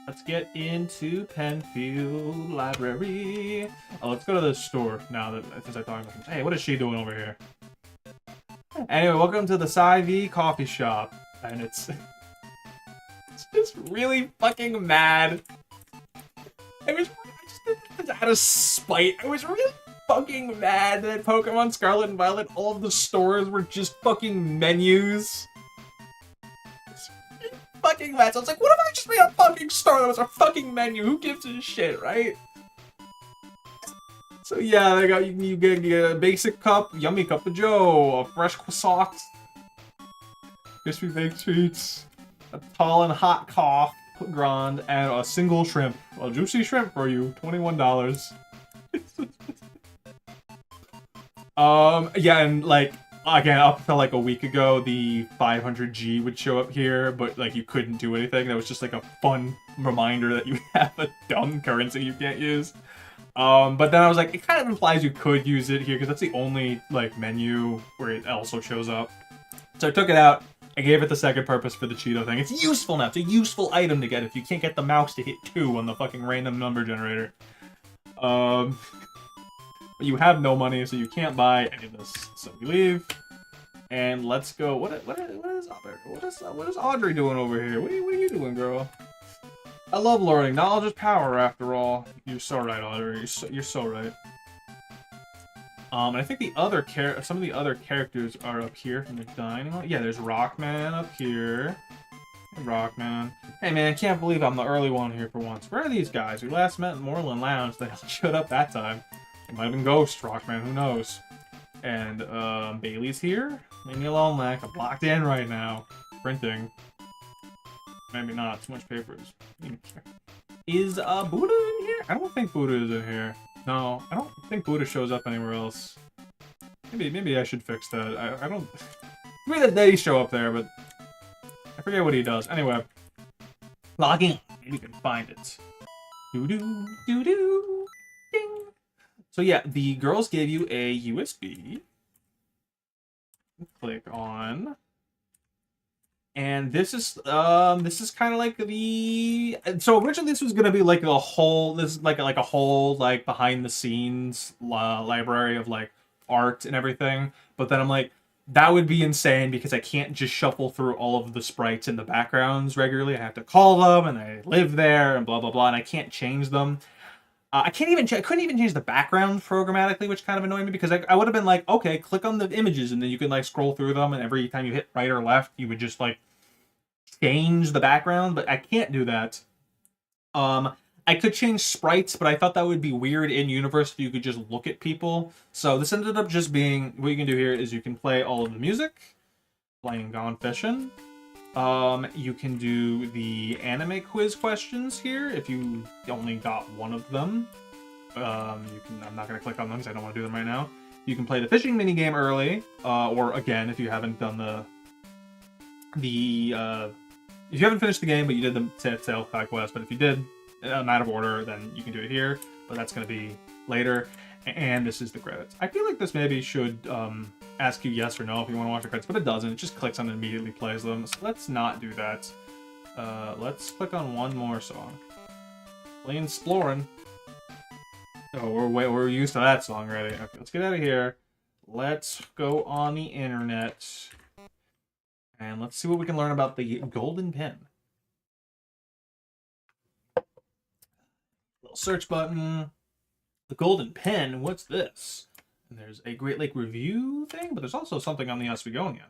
Let's get into Penfield Library. Oh, let's go to the store now since I thought about this. Hey, what is she doing over here? Anyway, welcome to the Sci-V coffee shop. And it's just really fucking mad. I just did this out of spite. I was really fucking mad that Pokemon Scarlet and Violet, all of the stores were just fucking menus. Fucking mad. So I was like, what if I just made a fucking store that was a fucking menu? Who gives a shit, right? So yeah, they got you get a basic cup, yummy cup of joe, a fresh croissant, crispy baked treats, a tall and hot cough grande, and a single shrimp. A juicy shrimp for you, $21. Yeah, and like again, up until like a week ago, the 500G would show up here, but like you couldn't do anything. That was just like a fun reminder that you have a dumb currency you can't use. But then I was like, it kind of implies you could use it here because that's the only like menu where it also shows up. So I took it out. I gave it the second purpose for the Cheeto thing. It's useful now. It's a useful item to get if you can't get the mouse to hit 2 on the fucking random number generator. But you have no money, so you can't buy any of this. So we leave, and let's go. What is Audrey doing over here? What are you doing, girl? I love learning. Knowledge is power, after all. You're so right, Audrey. You're so right. And I think some of the other characters are up here from the dining hall. Yeah, there's Rockman up here. Hey, Rockman. Hey, man, can't believe I'm the early one here for once. Where are these guys? We last met in Moreland Lounge. They showed up that time. It might have been Ghost Rockman. Who knows? And Bailey's here. Leave me alone, Mac. I'm locked in right now. Printing. Maybe not. Too much papers. Is Buddha in here? I don't think Buddha is in here. No, I don't think Buddha shows up anywhere else. Maybe I should fix that. I don't... Maybe they show up there, but... I forget what he does. Anyway. Logging. Maybe we can find it. Doo-doo, doo-doo, ding. So yeah, the girls gave you a USB. Click on... And this is kind of like the, so originally this was gonna be like a whole, this is like a whole like behind the scenes library of like art and everything. But then I'm like, that would be insane because I can't just shuffle through all of the sprites in the backgrounds regularly. I have to call them and they live there and blah blah blah, and I can't change them. I can't even I couldn't even change the background programmatically, which kind of annoyed me because I would have been like, okay, click on the images and then you can like scroll through them, and every time you hit right or left, you would just like change the background, but I can't do that. I could change sprites, but I thought that would be weird in universe if you could just look at people. So this ended up just being, what you can do here is you can play all of the music, playing Gone Fishing. You can do the anime quiz questions here if you only got one of them. You can. I'm not going to click on them because I don't want to do them right now. You can play the fishing minigame early, or again if you haven't done if you haven't finished the game but you did the sales side quest. But if you did out of order, then you can do it here. But that's going to be later. And this is the credits. I feel like this maybe should ask you yes or no if you want to watch the credits, but it doesn't. It just clicks on and immediately plays them. So let's not do that. Let's click on one more song. Play Exploring. Oh, we're used to that song already. Okay, let's get out of here. Let's go on the internet. And let's see what we can learn about the golden pen. Little search button. The golden pen, what's this? And there's a Great Lake review thing, but there's also something on the Oswegonian.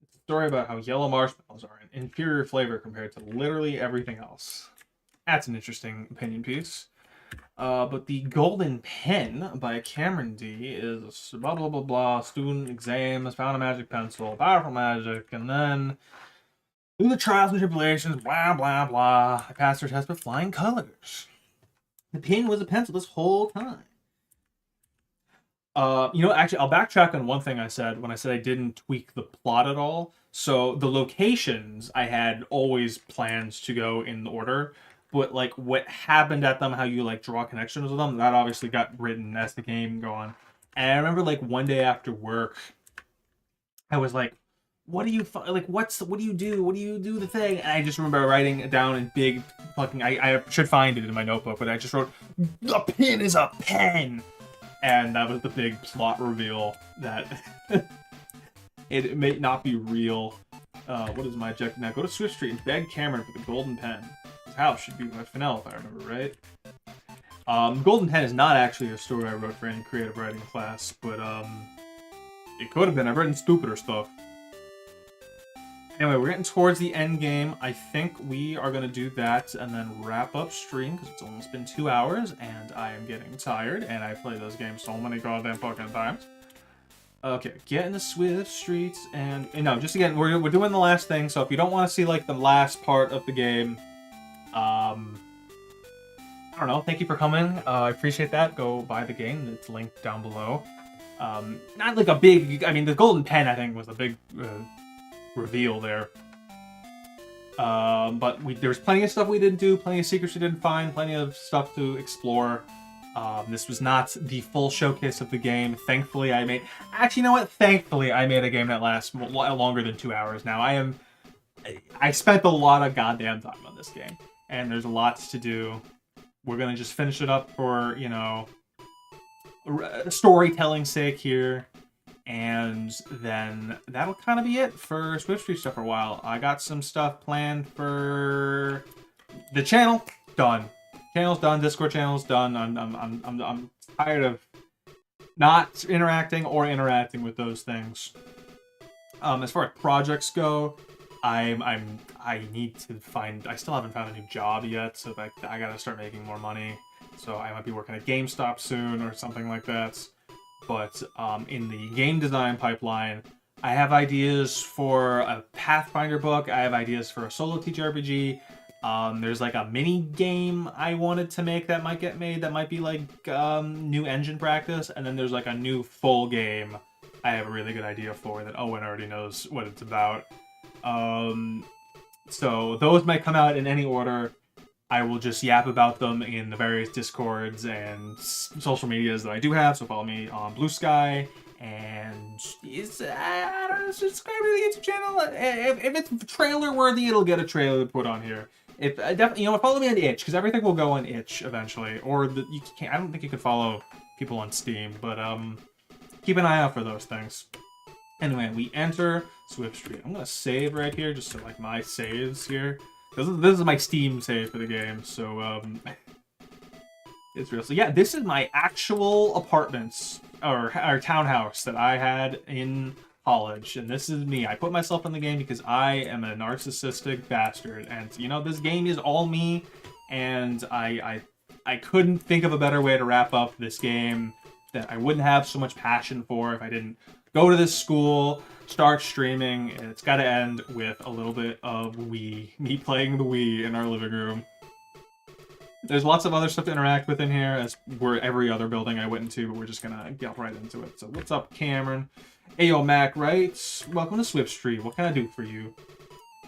It's a story about how yellow marshmallows are an inferior flavor compared to literally everything else. That's an interesting opinion piece. But the golden pen by Cameron D is blah blah blah blah. Student exams, found a magic pencil, powerful magic, and then through the trials and tribulations, blah blah blah. I passed her test with flying colors. The pen was a pencil this whole time. Actually, I'll backtrack on one thing I said when I said I didn't tweak the plot at all. So the locations I had always plans to go in order, but like what happened at them, how you like draw connections with them, that obviously got written as the game go on. And I remember like one day after work, I was like, what do you what do you do? What do you do the thing? And I just remember writing it down in big fucking, I should find it in my notebook, but I just wrote, the pen is a pen! And that was the big plot reveal that it may not be real. What is my objective now? Go to Swift Street and beg Cameron for the golden pen. His house should be by Fennell, if I remember right. Golden Pen is not actually a story I wrote for any creative writing class, but it could have been. I've written stupider stuff. Anyway, we're getting towards the end game. I think we are going to do that and then wrap up stream because it's almost been 2 hours and I am getting tired and I play those games so many goddamn fucking times. Okay, get in the Swift Streets and no, just again, we're doing the last thing. So if you don't want to see like the last part of the game, I don't know. Thank you for coming. I appreciate that. Go buy the game. It's linked down below. Not like a big. I mean, the golden pen I think was a big reveal there. But there was plenty of stuff we didn't do, plenty of secrets we didn't find, plenty of stuff to explore. This was not the full showcase of the game. Thankfully, I made. Actually, you know what? Thankfully, I made a game that lasts longer than 2 hours. Now, I spent a lot of goddamn time on this game, and there's lots to do. We're gonna just finish it up for, storytelling sake here, and then that'll kind of be it for Swift Street stuff for a while. I got some stuff planned for the channel. Done. Channel's done. Discord channel's done. I'm tired of not interacting or interacting with those things. As far as projects go, I need to find. I still haven't found a new job yet, so I gotta start making more money. So I might be working at GameStop soon or something like that. But in the game design pipeline, I have ideas for a Pathfinder book. I have ideas for a solo TTRPG. There's like a mini game I wanted to make that might get made. That might be like new engine practice, and then there's like a new full game I have a really good idea for that Owen already knows what it's about. So those might come out in any order. I will just yap about them in the various Discords and social medias that I do have. So follow me on Blue Sky And I don't know, subscribe to the YouTube channel. If it's trailer worthy, it'll get a trailer to put on here. If definitely, follow me on Itch, because everything will go on Itch eventually. Or you can't. I don't think you can follow people on Steam, but keep an eye out for those things. Anyway, we enter Swift Street. I'm gonna save right here, just so like my saves here. This is my Steam save for the game, so it's real. So yeah, this is my actual apartments or townhouse that I had in college, and this is me. I put myself in the game because I am a narcissistic bastard, and this game is all me, and I couldn't think of a better way to wrap up this game that I wouldn't have so much passion for if I didn't go to this school, start streaming, and it's got to end with a little bit of Wii. Me playing the Wii in our living room. There's lots of other stuff to interact with in here, as we're every other building I went into, but we're just gonna get right into it. So what's up, Cameron? Ayo, Mac, right? Welcome to Swift Street. What can I do for you?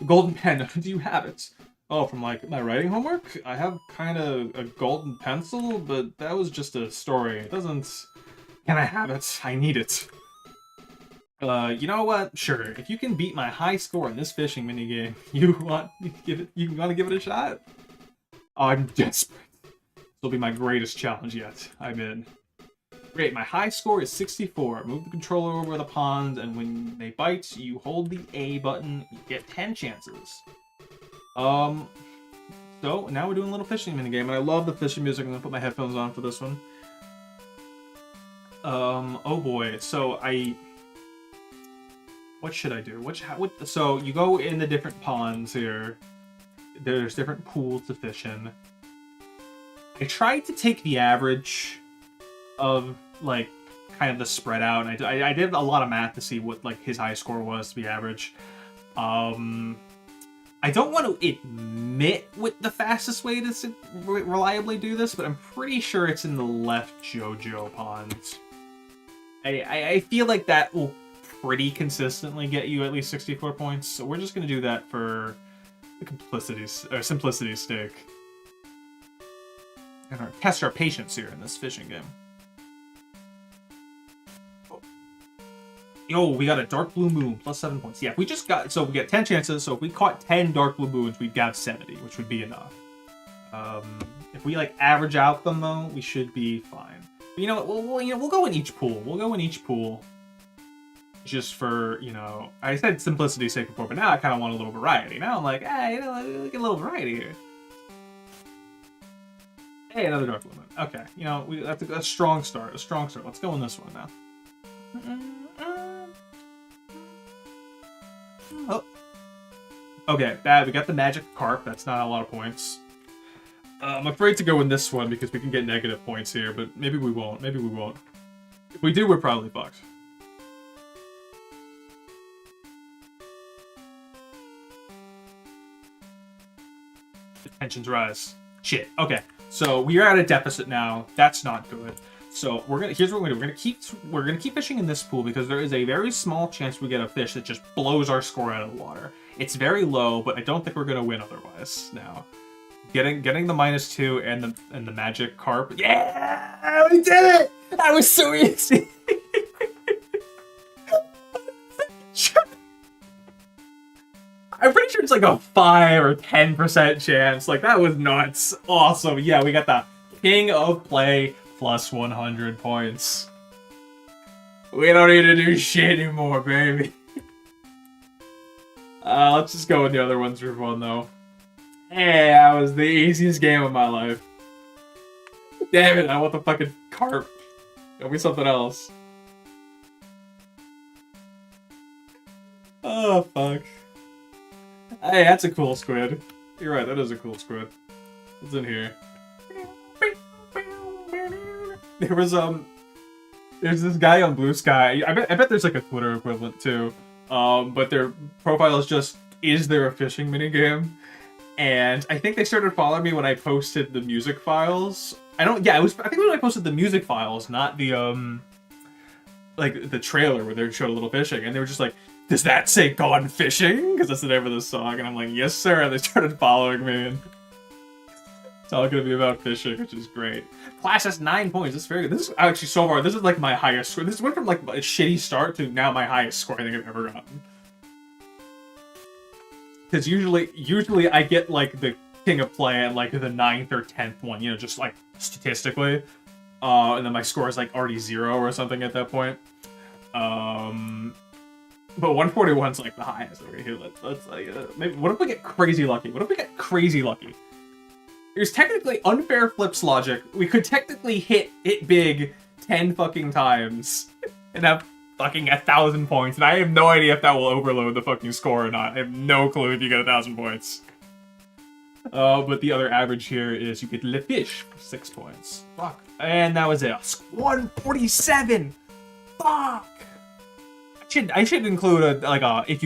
Golden pen, do you have it? Oh, from like my writing homework? I have kind of a golden pencil, but that was just a story. It doesn't... Can I have it? I need it. You know what? Sure. If you can beat my high score in this fishing minigame, you want to give it a shot? I'm desperate. This will be my greatest challenge yet. I'm in. Great, my high score is 64. Move the controller over the pond, and when they bite, you hold the A button. You get 10 chances. So now we're doing a little fishing minigame, and I love the fishing music. I'm gonna put my headphones on for this one. Oh boy. So what should I do? So you go in the different ponds here. There's different pools to fish in. I tried to take the average of like kind of the spread out, and I did a lot of math to see what like his high score was to be average. I don't want to admit what the fastest way to reliably do this, but I'm pretty sure it's in the left JoJo pond. I feel like that will pretty consistently get you at least 64 points, so we're just gonna do that for the simplicity's sake. And test our patience here in this fishing game. Yo, we got a dark blue moon, plus 7 points. Yeah, we get 10 chances, so if we caught 10 dark blue moons, we'd have 70, which would be enough. If we like average out them though, we should be fine. But you know what? We'll go in each pool. We'll go in each pool. Just for, I said simplicity's sake before, but now I kind of want a little variety. Now I'm like, hey, get a little variety here. Hey, another dark blue moon. Okay, that's a strong start. Let's go in this one now. Oh. Okay, bad. We got the magic carp. That's not a lot of points. I'm afraid to go in this one because we can get negative points here, but maybe we won't. Maybe we won't. If we do, we're probably fucked. Tensions rise. Shit. Okay, so we are at a deficit now. That's not good. So here's what we're gonna do. We're gonna keep fishing in this pool because there is a very small chance we get a fish that just blows our score out of the water. It's very low, but I don't think we're gonna win otherwise. Now, getting the -2 and the magic carp. Yeah, we did it! That was so easy. I'm pretty sure it's like a 5 or 10% chance. Like, that was nuts. Awesome. Yeah, we got the King of Play plus 100 points. We don't need to do shit anymore, baby. Let's just go with the other ones for fun, though. Hey, that was the easiest game of my life. Damn it, I want the fucking carp. Give me something else. Oh, fuck. Hey, that's a cool squid. You're right, that is a cool squid. It's in here. There's this guy on Blue Sky. I bet there's like a Twitter equivalent too. But their profile is just, is there a fishing minigame? And I think they started following me when I posted the music files. I think it was when I posted the music files, not the like the trailer where they showed a little fishing, and they were just like, does that say Gone Fishing? Because that's the name of the song, and I'm like, yes sir, and they started following me, and It's all gonna be about fishing, which is great. Class has 9 points. That's very good. This is actually so far. This is like my highest score. This went from like a shitty start to now my highest score I think I've ever gotten. Because usually I get like the king of play at like the 9th or 10th one, you know, just like statistically. And then my score is like already 0 or something at that point. But 141's like the highest over here. Let's like, maybe, what if we get crazy lucky? What if we get crazy lucky? There's technically unfair flips logic. We could technically hit it big 10 fucking times and have fucking 1,000 points. And I have no idea if that will overload the fucking score or not. I have no clue if you get 1,000 points. But the other average here is you get Le Fish for 6 points. Fuck. And that was it. 147! Fuck! I should include if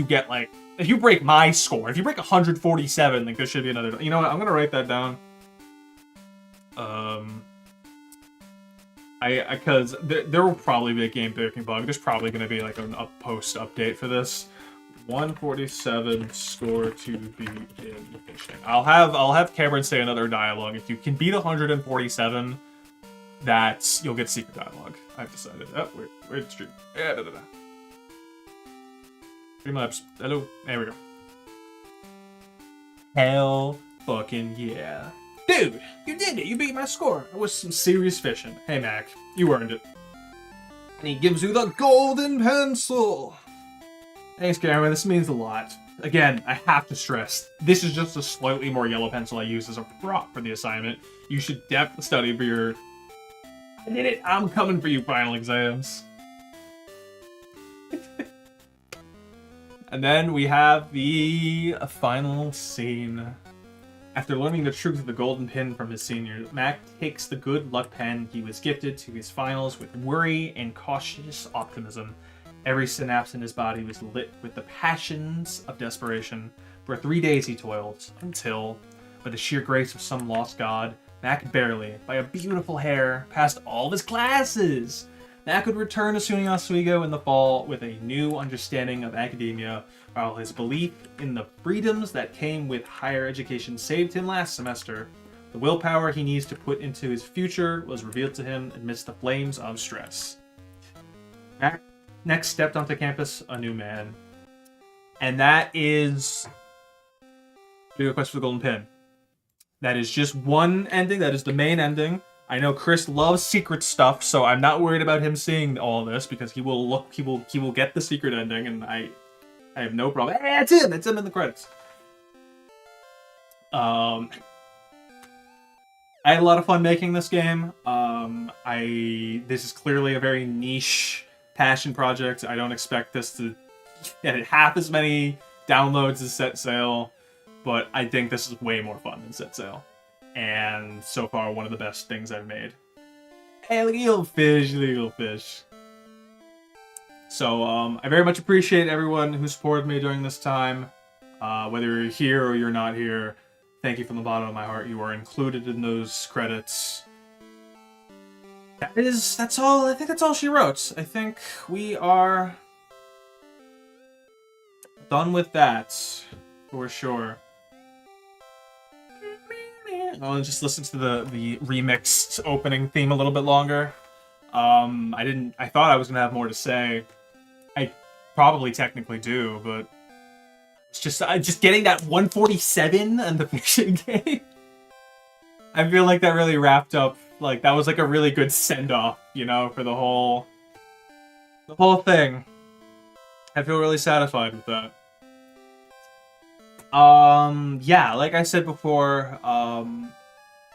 you break my score, if you break 147, like there should be another. You know what? I'm gonna write that down. Because there will probably be a game breaking bug. There's probably gonna be like a post update for this. 147 score to beat in fishing. I'll have Cameron say another dialogue. If you can beat 147, you'll get secret dialogue. I've decided. Oh, where's the stream? Yeah, Streamlabs. Hello. There we go. Hell fucking yeah. Dude, you did it. You beat my score. That was some serious fishing. Hey, Mac. You earned it. And he gives you the golden pencil. Thanks, Cameron. This means a lot. Again, I have to stress, this is just a slightly more yellow pencil I use as a prop for the assignment. You should definitely study for your... I did it. I'm coming for you, final exams. And then we have the final scene. After learning the truth of the golden pin from his seniors, Mac takes the good luck pen he was gifted to his finals with worry and cautious optimism. Every synapse in his body was lit with the passions of desperation. For 3 days he toiled, until, by the sheer grace of some lost god, Mac barely, by a beautiful hair, passed all of his classes. Mac would return to SUNY Oswego in the fall with a new understanding of academia, while his belief in the freedoms that came with higher education saved him last semester. The willpower he needs to put into his future was revealed to him amidst the flames of stress. Mac next stepped onto campus a new man. And that is Video Quest for the Golden Pin. That is just one ending. That is the main ending. I know Chris loves secret stuff, so I'm not worried about him seeing all this because he will get the secret ending, and I have no problem. Hey, it's him! It's him in the credits. I had a lot of fun making this game. This is clearly a very niche passion project. I don't expect this to get half as many downloads as Set Sail, but I think this is way more fun than Set Sail. And so far, one of the best things I've made. Hey, look at you little fish, little fish. So, I very much appreciate everyone who supported me during this time. Whether you're here or you're not here, thank you from the bottom of my heart. You are included in those credits. That's all. I think that's all she wrote. I think we are done with that, for sure. I'll just listen to the remix opening theme a little bit longer. I thought I was gonna have more to say. I probably technically do, but it's just getting that 147 and the fishing game. I feel like that really wrapped up. Like that was like a really good send off, you know, for the whole thing. I feel really satisfied with that. Yeah, like I said before,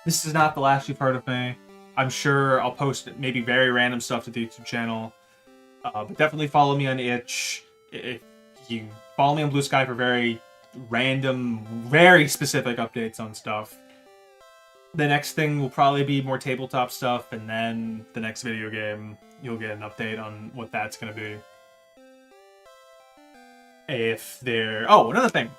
this is not the last you've heard of me. I'm sure I'll post maybe very random stuff to the YouTube channel. But definitely follow me on Itch. If you follow me on Blue Sky for very random, very specific updates on stuff. The next thing will probably be more tabletop stuff, and then the next video game, you'll get an update on what that's gonna be. Oh, another thing.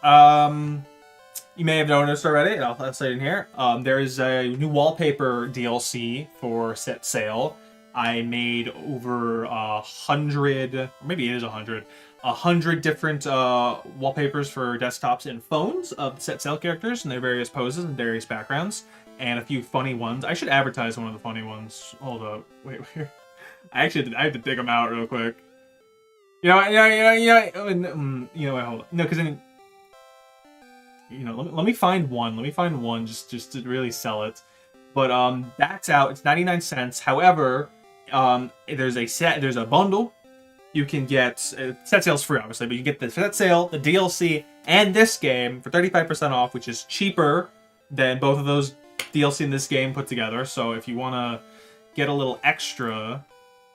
You may have noticed already, and I'll say it in here. There is a new wallpaper DLC for Set Sail. I made over 100, or maybe it is 100, 100 different wallpapers for desktops and phones of set sail characters in their various poses and various backgrounds, and a few funny ones. I should advertise one of the funny ones. Hold up, wait. I have to dig them out real quick. You know, wait, hold on. No, because then, let me find one. Let me find one just to really sell it. But that's out. It's 99 cents. However, there's a bundle. You can get set sail's free, obviously, but you get the set sail, the DLC, and this game for 35% off, which is cheaper than both of those DLC in this game put together. So if you want to get a little extra,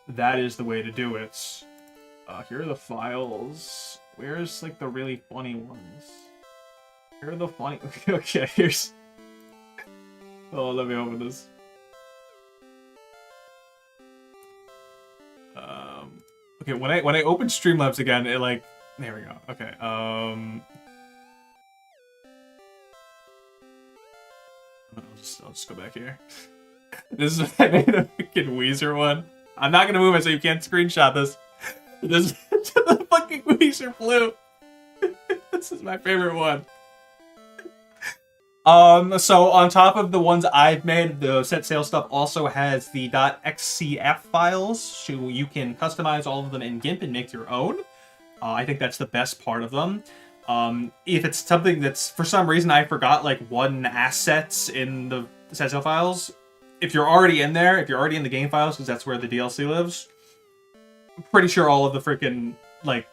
that is the way to do it. Here are the files. Where's like the really funny ones? Here are the funny. Okay, here's. Oh, let me open this. Okay, when I open Streamlabs again, it like, there we go. Okay, I'll just go back here. This is I made a freaking Weezer one. I'm not gonna move it so you can't screenshot this. This is the fucking Weezer blue. This is my favorite one. So on top of the ones I've made, the set sail stuff also has the .xcf files, so you can customize all of them in GIMP and make your own. I think that's the best part of them. If it's something that's, for some reason, I forgot, like, one asset in the set sail files, if you're already in there, if you're already in the game files, because that's where the DLC lives, I'm pretty sure all of the freaking, like,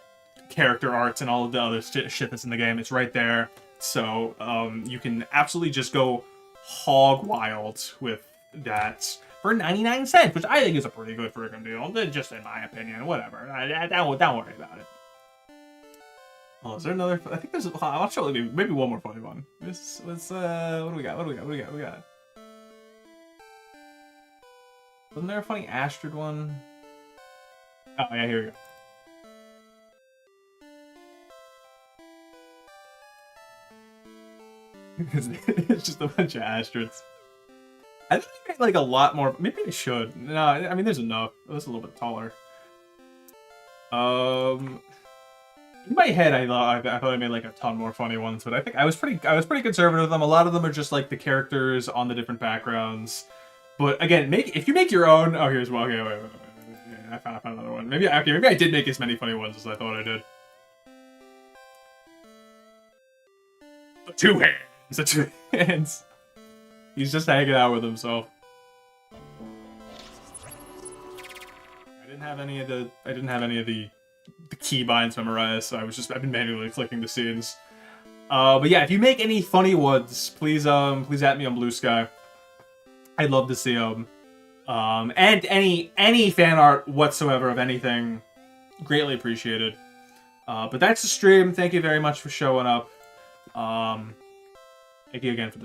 character arts and all of the other shit that's in the game, it's right there. So, you can absolutely just go hog wild with that for 99 cents, which I think is a pretty good freaking deal, just in my opinion, whatever. Don't worry about it. Oh, is there another? I think there's. I'll show you maybe one more funny one. Let's what do we got? What do we got? Wasn't there a funny Astrid one? Oh yeah, here we go. It's just a bunch of Astrids. I think I made like a lot more. Maybe I should. No, I mean there's enough. It's a little bit taller. In my head, I thought I made like a ton more funny ones, but I think I was pretty conservative with them. A lot of them are just like the characters on the different backgrounds. But again, if you make your own. Oh, here's one. Okay, wait. I found another one. Maybe I did make as many funny ones as I thought I did. The two hands. He's just hanging out with himself. I didn't have any of the keybinds memorized, so I've been manually clicking the scenes. But yeah, if you make any funny ones, please at me on Blue Sky. I'd love to see them. And any fan art whatsoever of anything, greatly appreciated. But that's the stream. Thank you very much for showing up. Thank you again for the